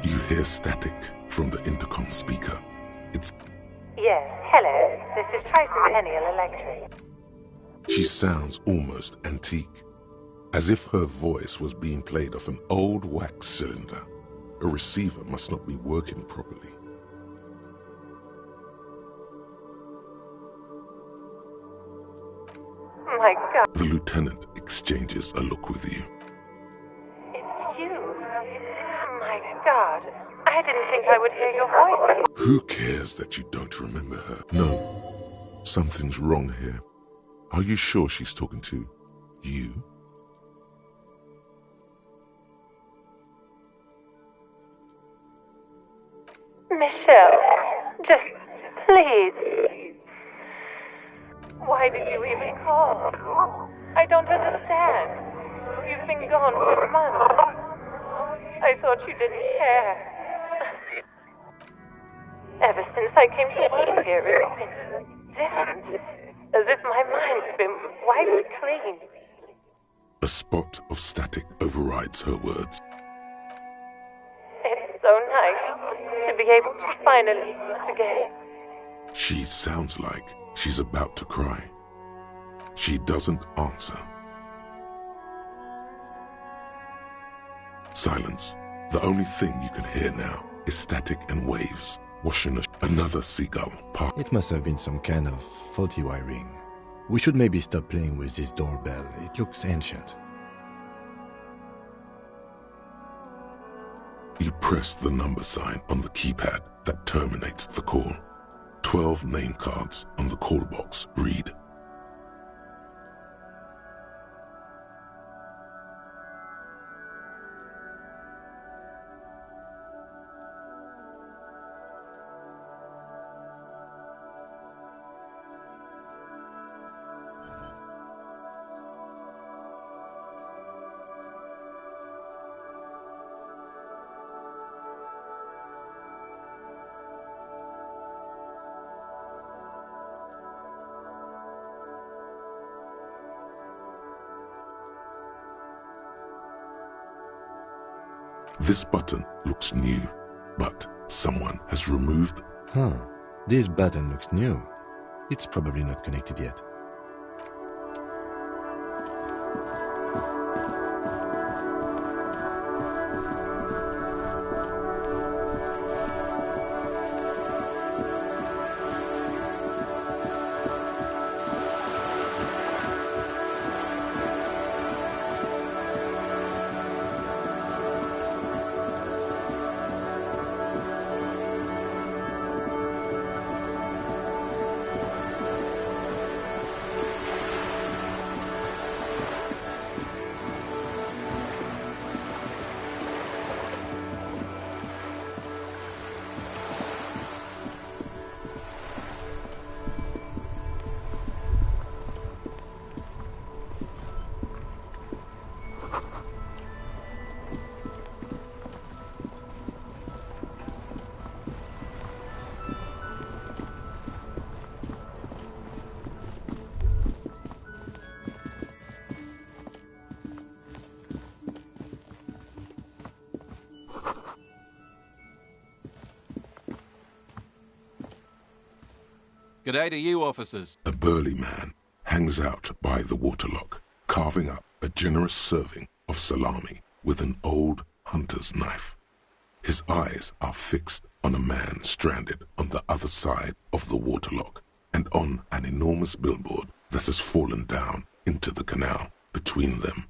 You hear static from the intercom speaker. It's... Yes, hello. This is Tricentennial Electric. She sounds almost antique, as if her voice was being played off an old wax cylinder. A receiver must not be working properly. My God. The lieutenant exchanges a look with you. It's you. My God. I didn't think I would hear your voice. Who cares that you don't remember her? No, something's wrong here. Are you sure she's talking to you? Michelle, just please. Why did you even call? I don't understand. You've been gone for months. I thought you didn't care. Ever since I came to work here, it's been different. As if my mind's been wiped clean. A spot of static overrides her words. It's so nice to be able to finally meet again. She sounds like she's about to cry. She doesn't answer. Silence. The only thing you can hear now is static and waves washing another seagull past. It must have been some kind of faulty wiring. We should maybe stop playing with this doorbell. It looks ancient. You press the number sign on the keypad that terminates the call. 12 name cards on the call box read. This button looks new, but someone has removed... Huh. This button looks new. It's probably not connected yet. G'day to you, officers. A burly man hangs out by the waterlock, carving up a generous serving of salami with an old hunter's knife. His eyes are fixed on a man stranded on the other side of the waterlock and on an enormous billboard that has fallen down into the canal between them.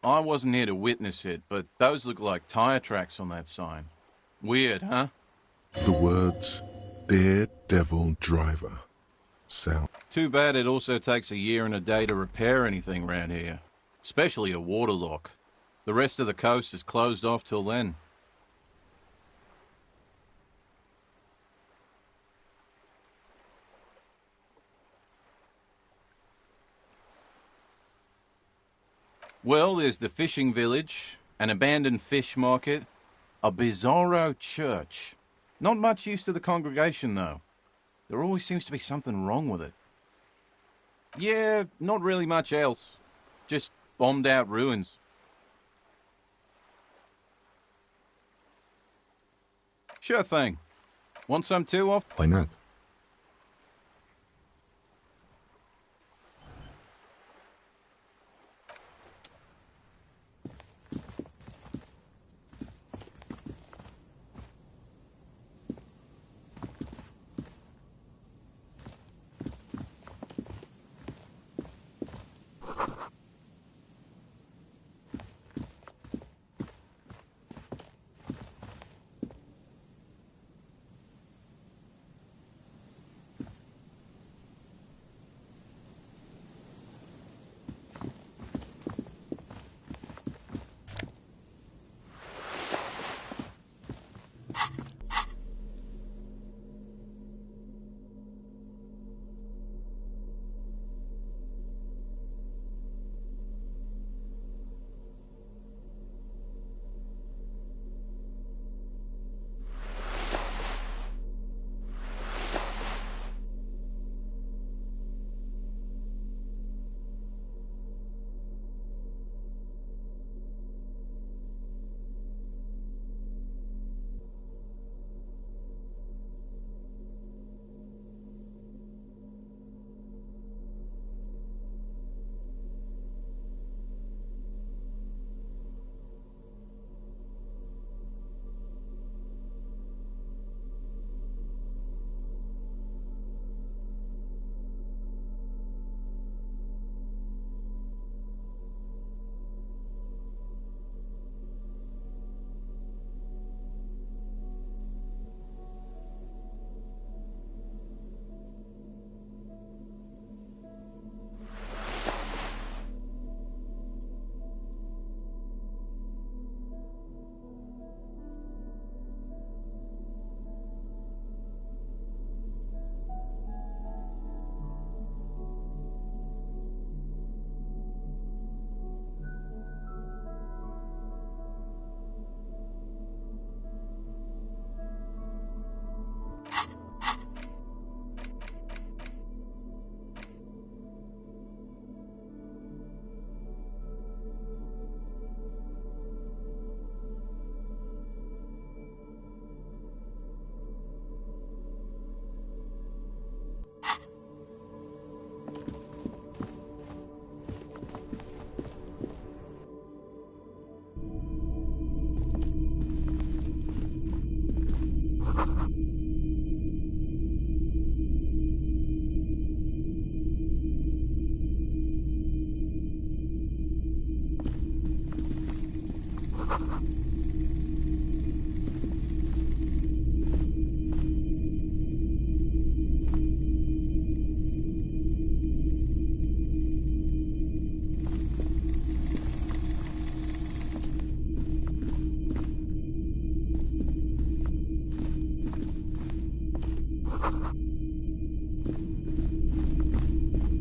I wasn't here to witness it, but those look like tire tracks on that sign. Weird, huh? The words, Daredevil Driver, sound. Too bad it also takes a year and a day to repair anything round here. Especially a waterlock. The rest of the coast is closed off till then. Well, there's the fishing village, an abandoned fish market, a bizarro church. Not much use to the congregation, though. There always seems to be something wrong with it. Yeah, not really much else. Just bombed out ruins. Sure thing. Want some too, off? Why not?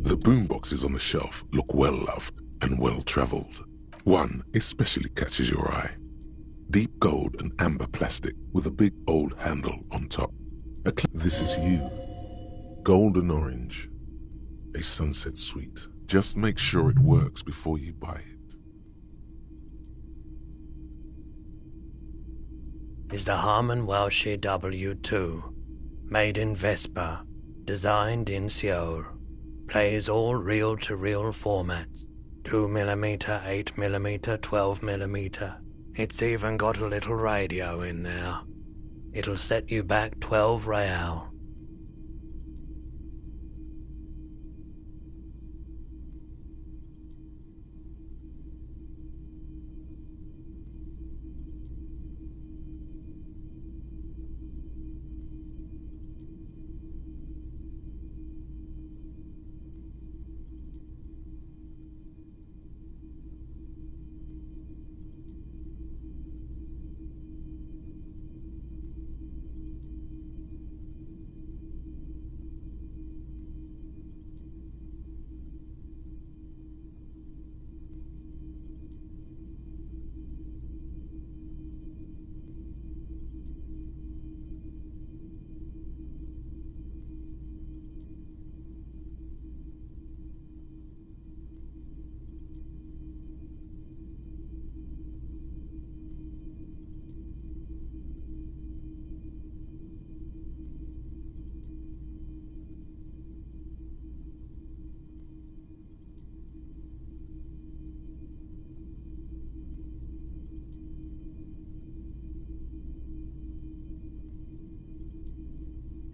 The boomboxes on the shelf look well-loved and well-traveled. One especially catches your eye. Deep gold and amber plastic with a big old handle on top. This is you. Golden orange. A sunset suite. Just make sure it works before you buy it. is the Harman Welshie W2, made in Vespa, designed in Seoul. Plays all reel-to-reel formats, 2mm, 8mm, 12mm. It's even got a little radio in there. It'll set you back 12 real.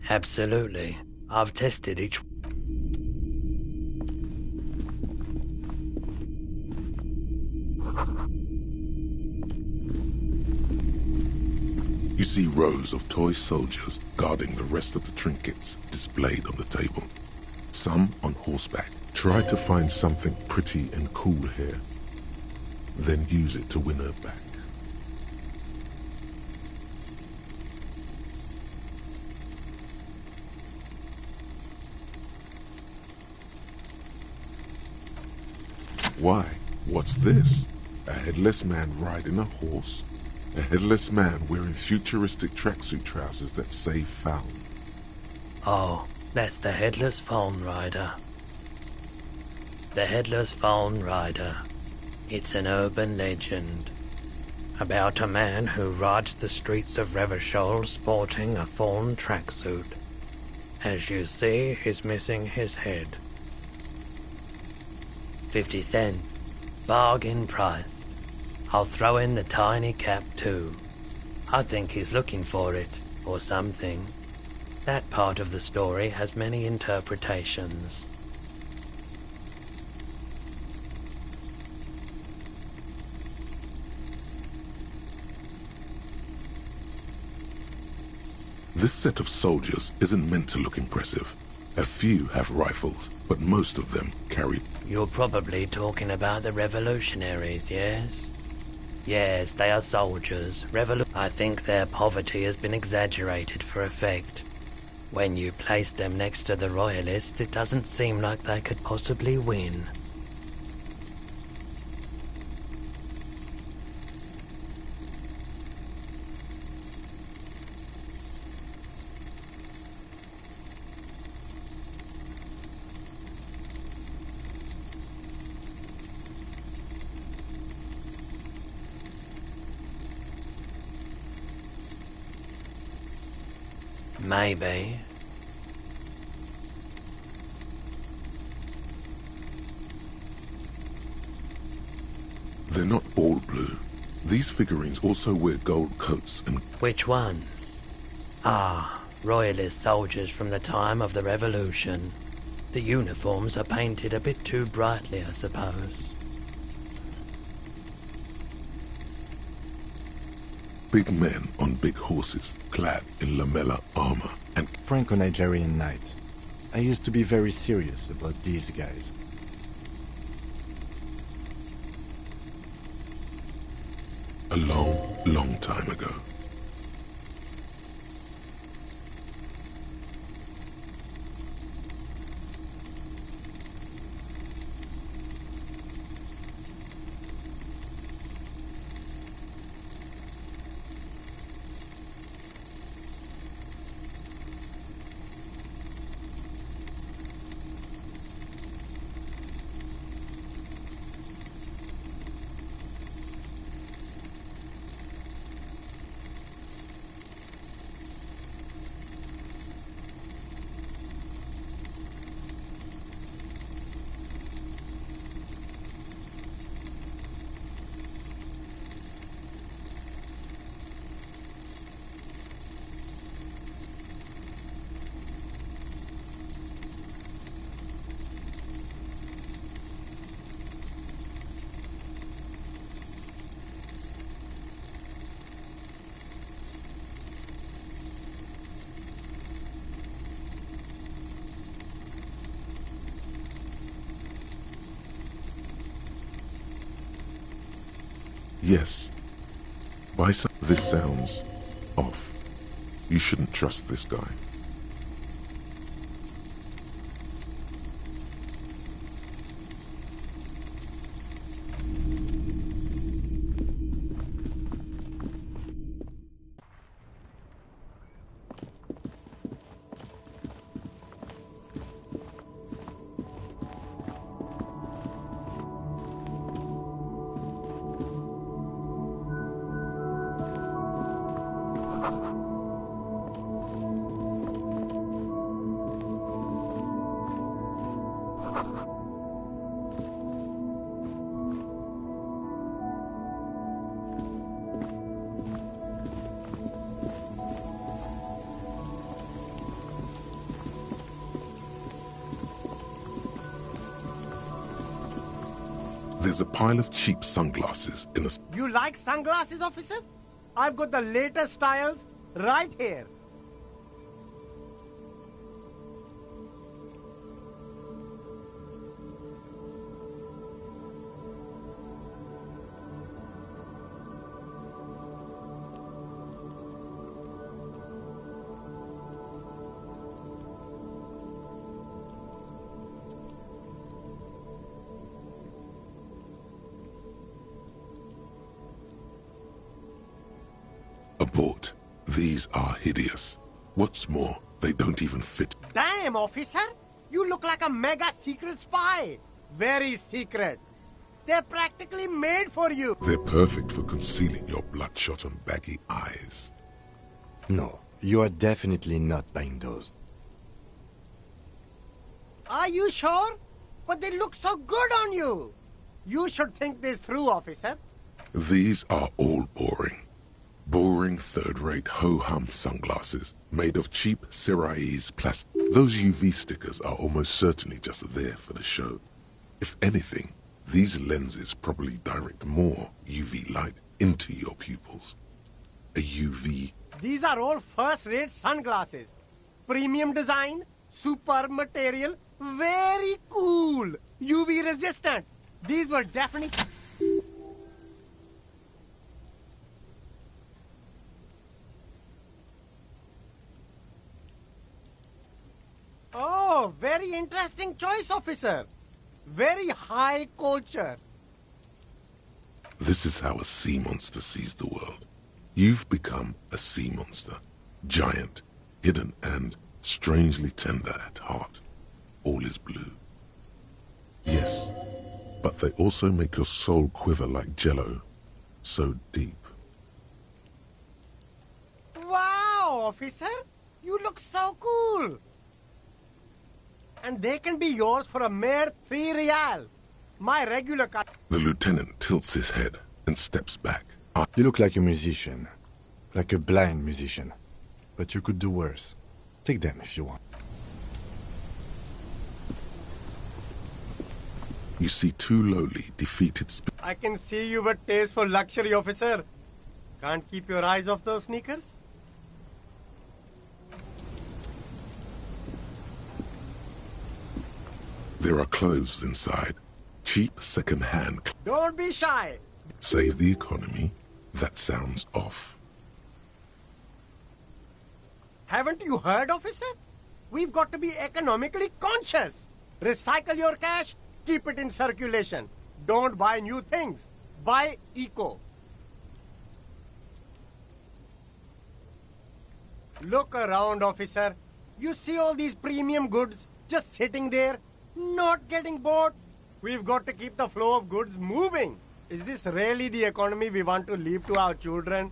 Absolutely. I've tested each. You see rows of toy soldiers guarding the rest of the trinkets displayed on the table. Some on horseback. Try to find something pretty and cool here, then use it to win her back. Why? What's this? A headless man riding a horse? A headless man wearing futuristic tracksuit trousers that say found. Oh, that's the Headless Phone Rider. The Headless Phone Rider. It's an urban legend about a man who rides the streets of Revachol sporting a fawn tracksuit. As you see, he's missing his head. 50 cents. Bargain price. I'll throw in the tiny cap too. I think he's looking for it, or something. That part of the story has many interpretations. This set of soldiers isn't meant to look impressive. A few have rifles, but most of them carry... You're probably talking about the revolutionaries, yes? Yes, they are soldiers. I think their poverty has been exaggerated for effect. When you place them next to the royalists, it doesn't seem like they could possibly win. Maybe. They're not all blue. These figurines also wear gold coats and... Which ones? Ah, royalist soldiers from the time of the revolution. The uniforms are painted a bit too brightly, I suppose. Big men on big horses, clad in lamella armor and... Franco-Nigerian knights. I used to be very serious about these guys. A long, long time ago. Yes. This sounds off. You shouldn't trust this guy. There's a pile of cheap sunglasses in a... You like sunglasses, officer? I've got the latest styles right here. Abort. These are hideous. What's more, they don't even fit. Damn, officer! You look like a mega secret spy. Very secret. They're practically made for you. They're perfect for concealing your bloodshot and baggy eyes. No, you are definitely not buying those. Are you sure? But they look so good on you. You should think this through, officer. These are all boring. Boring third-rate ho-hum sunglasses made of cheap Syrahese plastic. Those UV stickers are almost certainly just there for the show. If anything, these lenses probably direct more UV light into your pupils. A UV... These are all first-rate sunglasses. Premium design, superb material, very cool. UV resistant. These were definitely... Oh, very interesting choice, officer. Very high culture. This is how a sea monster sees the world. You've become a sea monster. Giant, hidden, and strangely tender at heart. All is blue. Yes, but they also make your soul quiver like jello. So deep. Wow, officer. You look so cool. And they can be yours for a mere 3 real. My regular cut. The lieutenant tilts his head and steps back. You look like a musician. Like a blind musician. But you could do worse. Take them if you want. You see two lowly, defeated... I can see you've a taste for luxury, officer. Can't keep your eyes off those sneakers? There are clothes inside. Cheap second-hand... Don't be shy. Save the economy? That sounds off. Haven't you heard, officer? We've got to be economically conscious. Recycle your cash, keep it in circulation. Don't buy new things. Buy eco. Look around, officer. You see all these premium goods just sitting there, not getting bought? We've got to keep the flow of goods moving. Is this really the economy we want to leave to our children?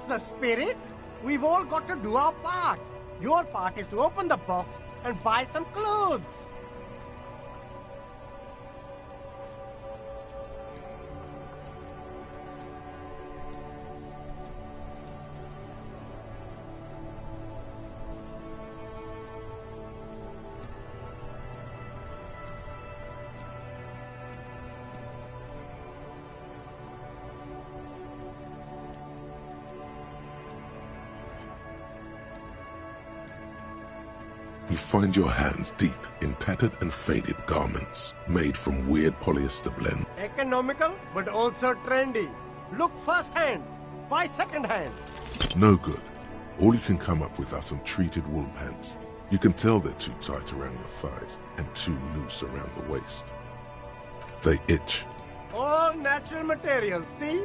That's the spirit. We've all got to do our part. Your part is to open the box and buy some clothes. You find your hands deep in tattered and faded garments made from weird polyester blend. Economical, but also trendy. Look first hand, buy second hand. No good. All you can come up with are some treated wool pants. You can tell they're too tight around the thighs and too loose around the waist. They itch. All natural materials, see?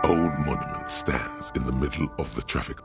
old monument stands in the middle of the traffic.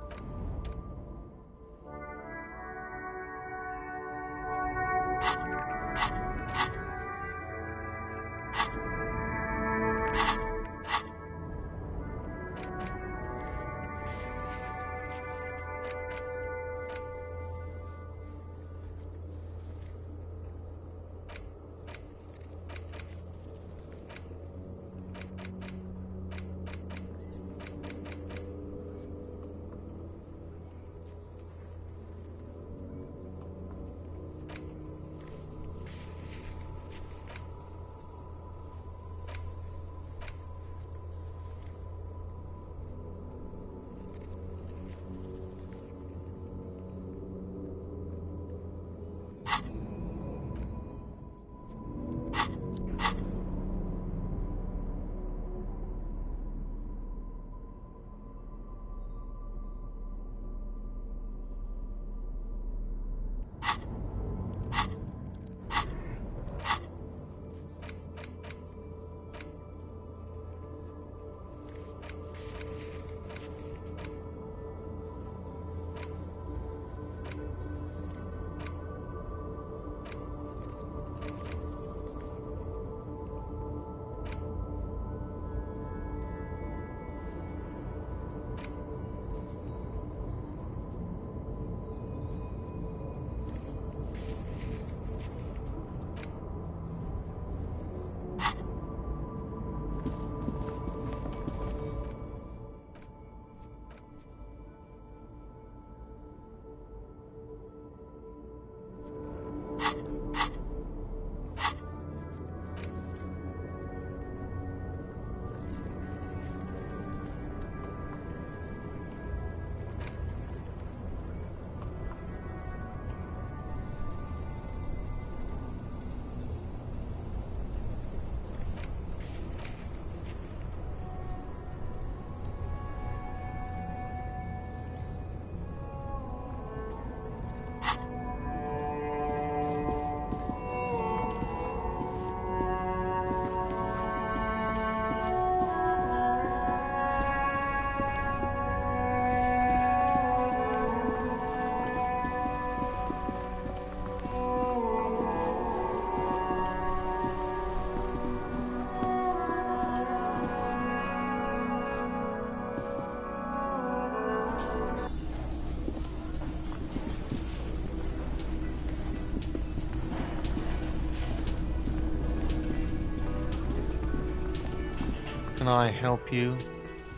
Can I help you?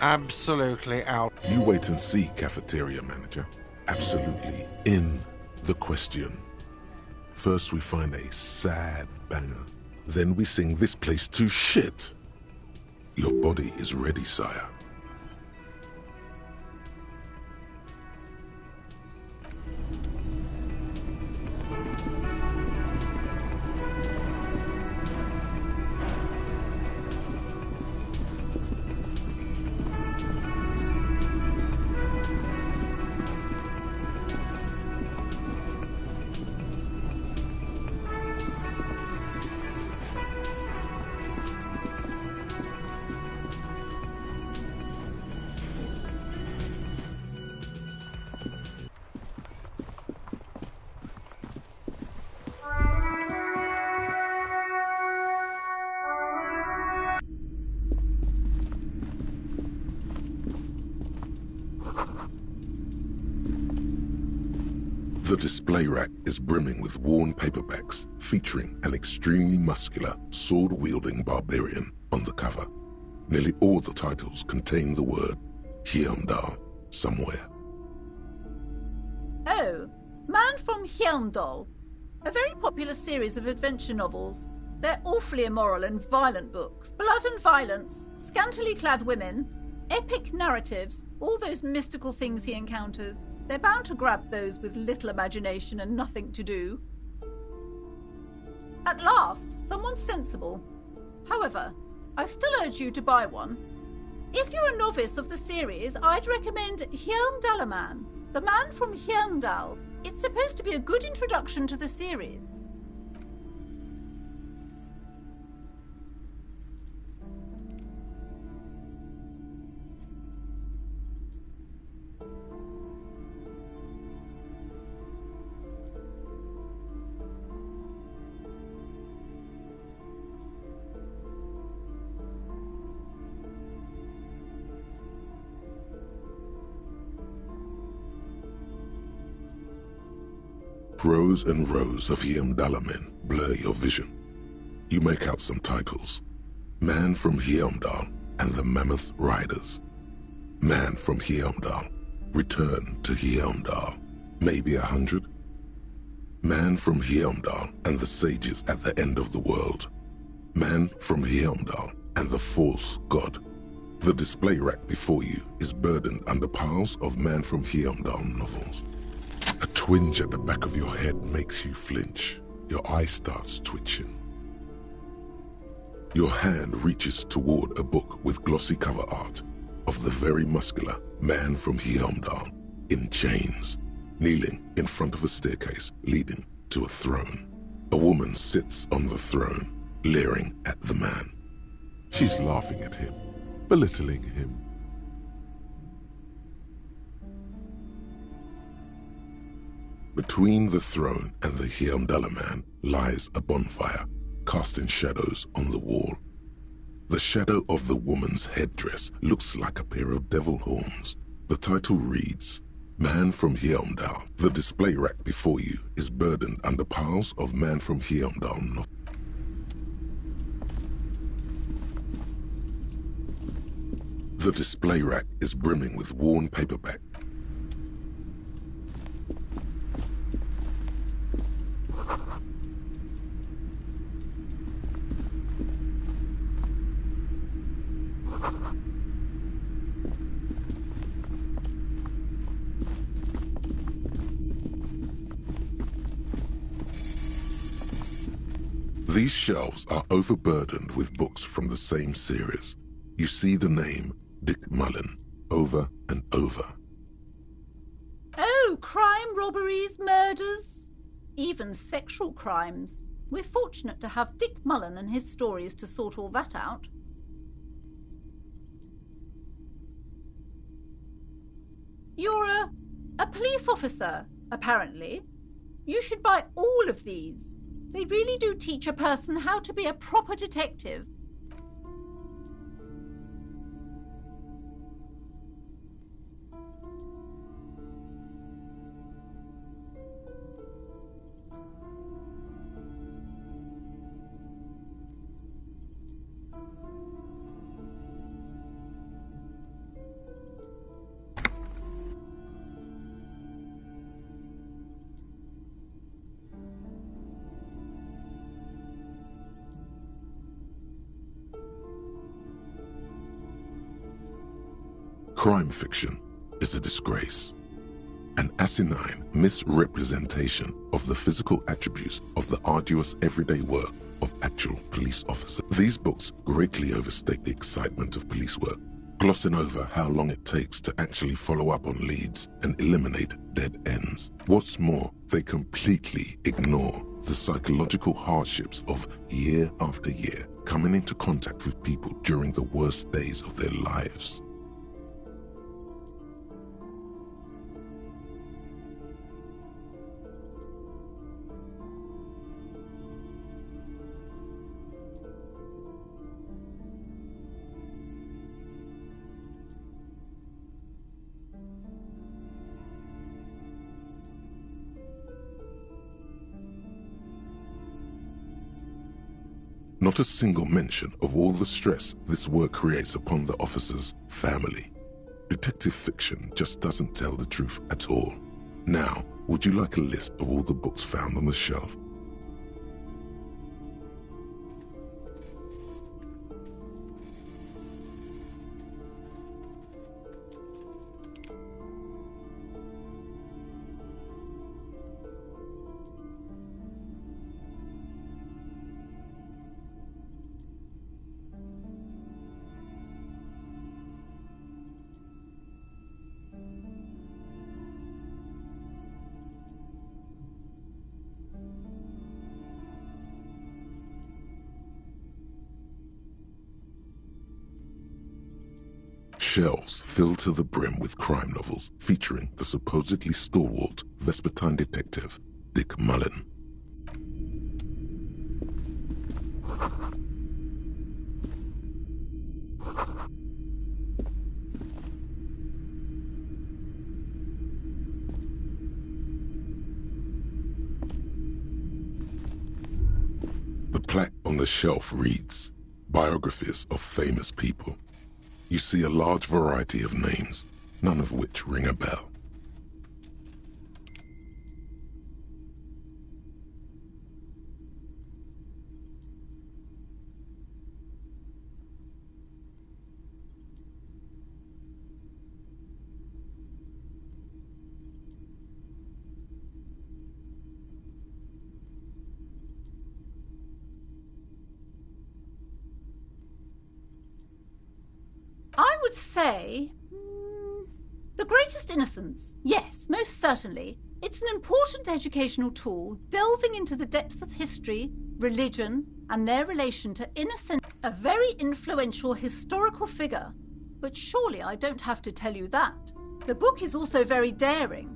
Absolutely out. You wait and see, cafeteria manager. Absolutely in the question. First we find a sad banger. Then we sing this place to shit. Your body is ready, sire. The display rack is brimming with worn paperbacks featuring an extremely muscular, sword-wielding barbarian on the cover. Nearly all the titles contain the word Heimdall somewhere. Oh, Man from Heimdall. A very popular series of adventure novels. They're awfully immoral and violent books. Blood and violence, scantily clad women, epic narratives, all those mystical things he encounters. They're bound to grab those with little imagination and nothing to do. At last, someone sensible. However, I still urge you to buy one. If you're a novice of the series, I'd recommend Heimdallaman, the Man from Heimdall. It's supposed to be a good introduction to the series. Rows and rows of Heimdallar blur your vision. You make out some titles. Man from Heimdall and the Mammoth Riders. Man from Heimdall. Return to Heimdall. Maybe 100. Man from Heimdall and the sages at the end of the world. Man from Heimdall and the false god. The display rack before you is burdened under piles of Man from Heimdall novels. A twinge at the back of your head makes you flinch. Your eye starts twitching. Your hand reaches toward a book with glossy cover art of the very muscular Man from Heimdall in chains, kneeling in front of a staircase leading to a throne. A woman sits on the throne, leering at the man. She's laughing at him, belittling him. Between the throne and the Heimdallar man lies a bonfire, casting shadows on the wall. The shadow of the woman's headdress looks like a pair of devil horns. The title reads, Man from Heimdall. The display rack before you is burdened under piles of Man from Heimdall novels. The display rack is brimming with worn paperback. These shelves are overburdened with books from the same series. You see the name Dick Mullen over and over. Oh, crime, robberies, murders, even sexual crimes. We're fortunate to have Dick Mullen and his stories to sort all that out. You're a police officer, apparently. You should buy all of these. They really do teach a person how to be a proper detective. Crime fiction is a disgrace, an asinine misrepresentation of the physical attributes of the arduous everyday work of actual police officers. These books greatly overstate the excitement of police work, glossing over how long it takes to actually follow up on leads and eliminate dead ends. What's more, they completely ignore the psychological hardships of year after year coming into contact with people during the worst days of their lives. Not a single mention of all the stress this work creates upon the officer's family. Detective fiction just doesn't tell the truth at all. Now, would you like a list of all the books found on the shelf? Shelves filled to the brim with crime novels featuring the supposedly stalwart Vespertine detective, Dick Mullen. plaque on the shelf reads, Biographies of Famous People. You see a large variety of names, none of which ring a bell. I would say... The Greatest Innocence. Yes, most certainly. It's an important educational tool, delving into the depths of history, religion, and their relation to innocent... A very influential historical figure. But surely I don't have to tell you that. The book is also very daring.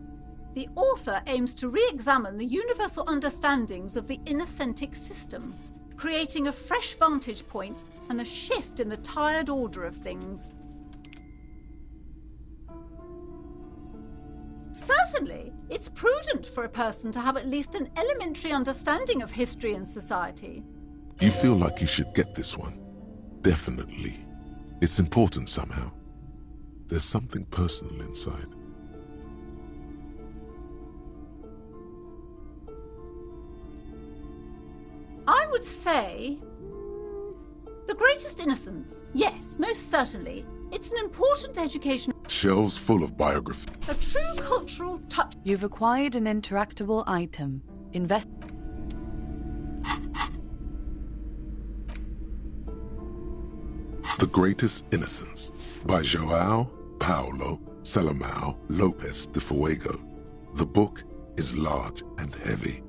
The author aims to re-examine the universal understandings of the Innocentic system, creating a fresh vantage point and a shift in the tired order of things. Certainly, it's prudent for a person to have at least an elementary understanding of history and society. You feel like you should get this one? Definitely. It's important somehow. There's something personal inside. I would say... The Greatest Innocence. Yes, most certainly. It's an important education... Shelves full of biography. A true cultural touch... You've acquired an interactable item. Invest... The Greatest Innocence by João Paulo Salomão Lopes de Fuego. The book is large and heavy.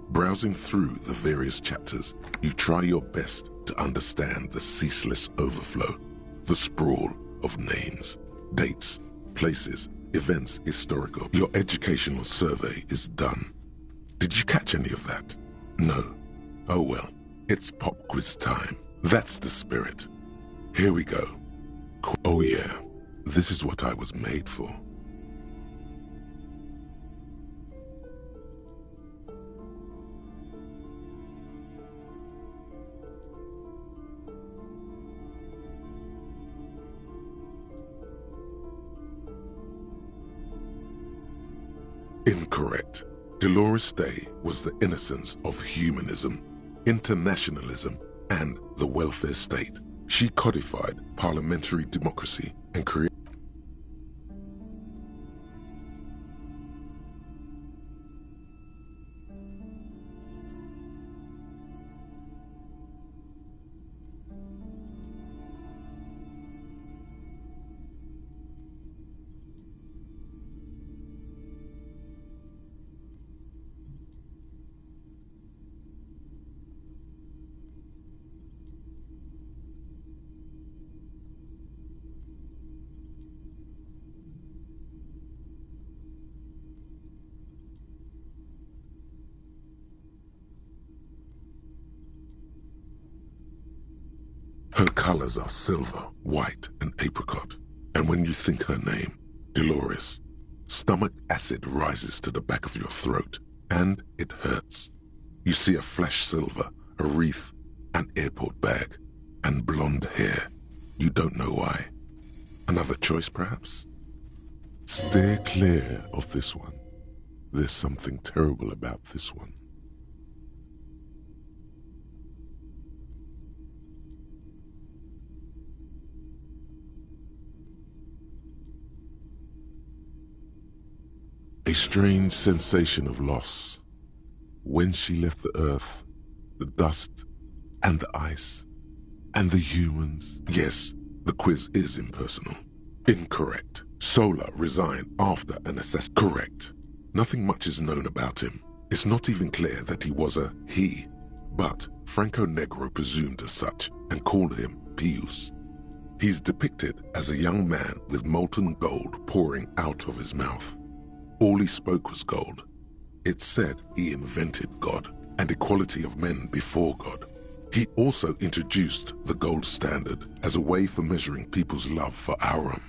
Browsing through the various chapters, you try your best to understand the ceaseless overflow, the sprawl of names, dates, places, events historical. Your educational survey is done. Did you catch any of that? No. Oh well, it's pop quiz time. That's the spirit. Here we go. Oh yeah, this is what I was made for. Incorrect. Dolores Day was the innocence of humanism, internationalism, and the welfare state. She codified parliamentary democracy and created Her colors are silver, white, and apricot. And when you think her name, Dolores, stomach acid rises to the back of your throat, and it hurts. You see a flash silver, a wreath, an airport bag, and blonde hair. You don't know why. Another choice, perhaps? Steer clear of this one. There's something terrible about this one. A strange sensation of loss. When she left the earth, the dust, and the ice, and the humans. Yes, the quiz is impersonal. Incorrect. Sola resigned after an assassination. Correct. Nothing much is known about him. It's not even clear that he was a he, but Franco Negro presumed as such and called him Pius. He's depicted as a young man with molten gold pouring out of his mouth. All he spoke was gold. It's said he invented God and equality of men before God. He also introduced the gold standard as a way for measuring people's love for Aurum.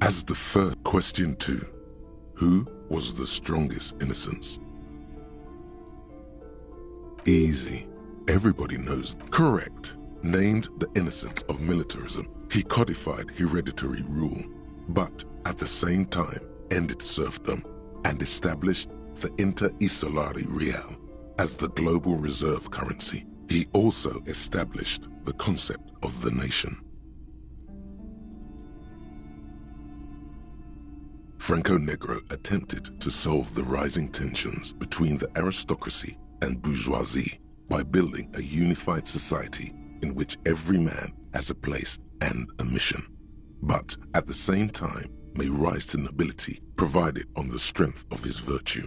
As the first question 2, who was the strongest innocence? Easy. Everybody knows. Correct. Named the innocence of militarism. He codified hereditary rule, but at the same time ended serfdom and established the Inter-Isolari Real as the global reserve currency. He also established the concept of the nation. Franco Negro attempted to solve the rising tensions between the aristocracy and bourgeoisie by building a unified society in which every man has a place and a mission, but at the same time may rise to nobility provided on the strength of his virtue.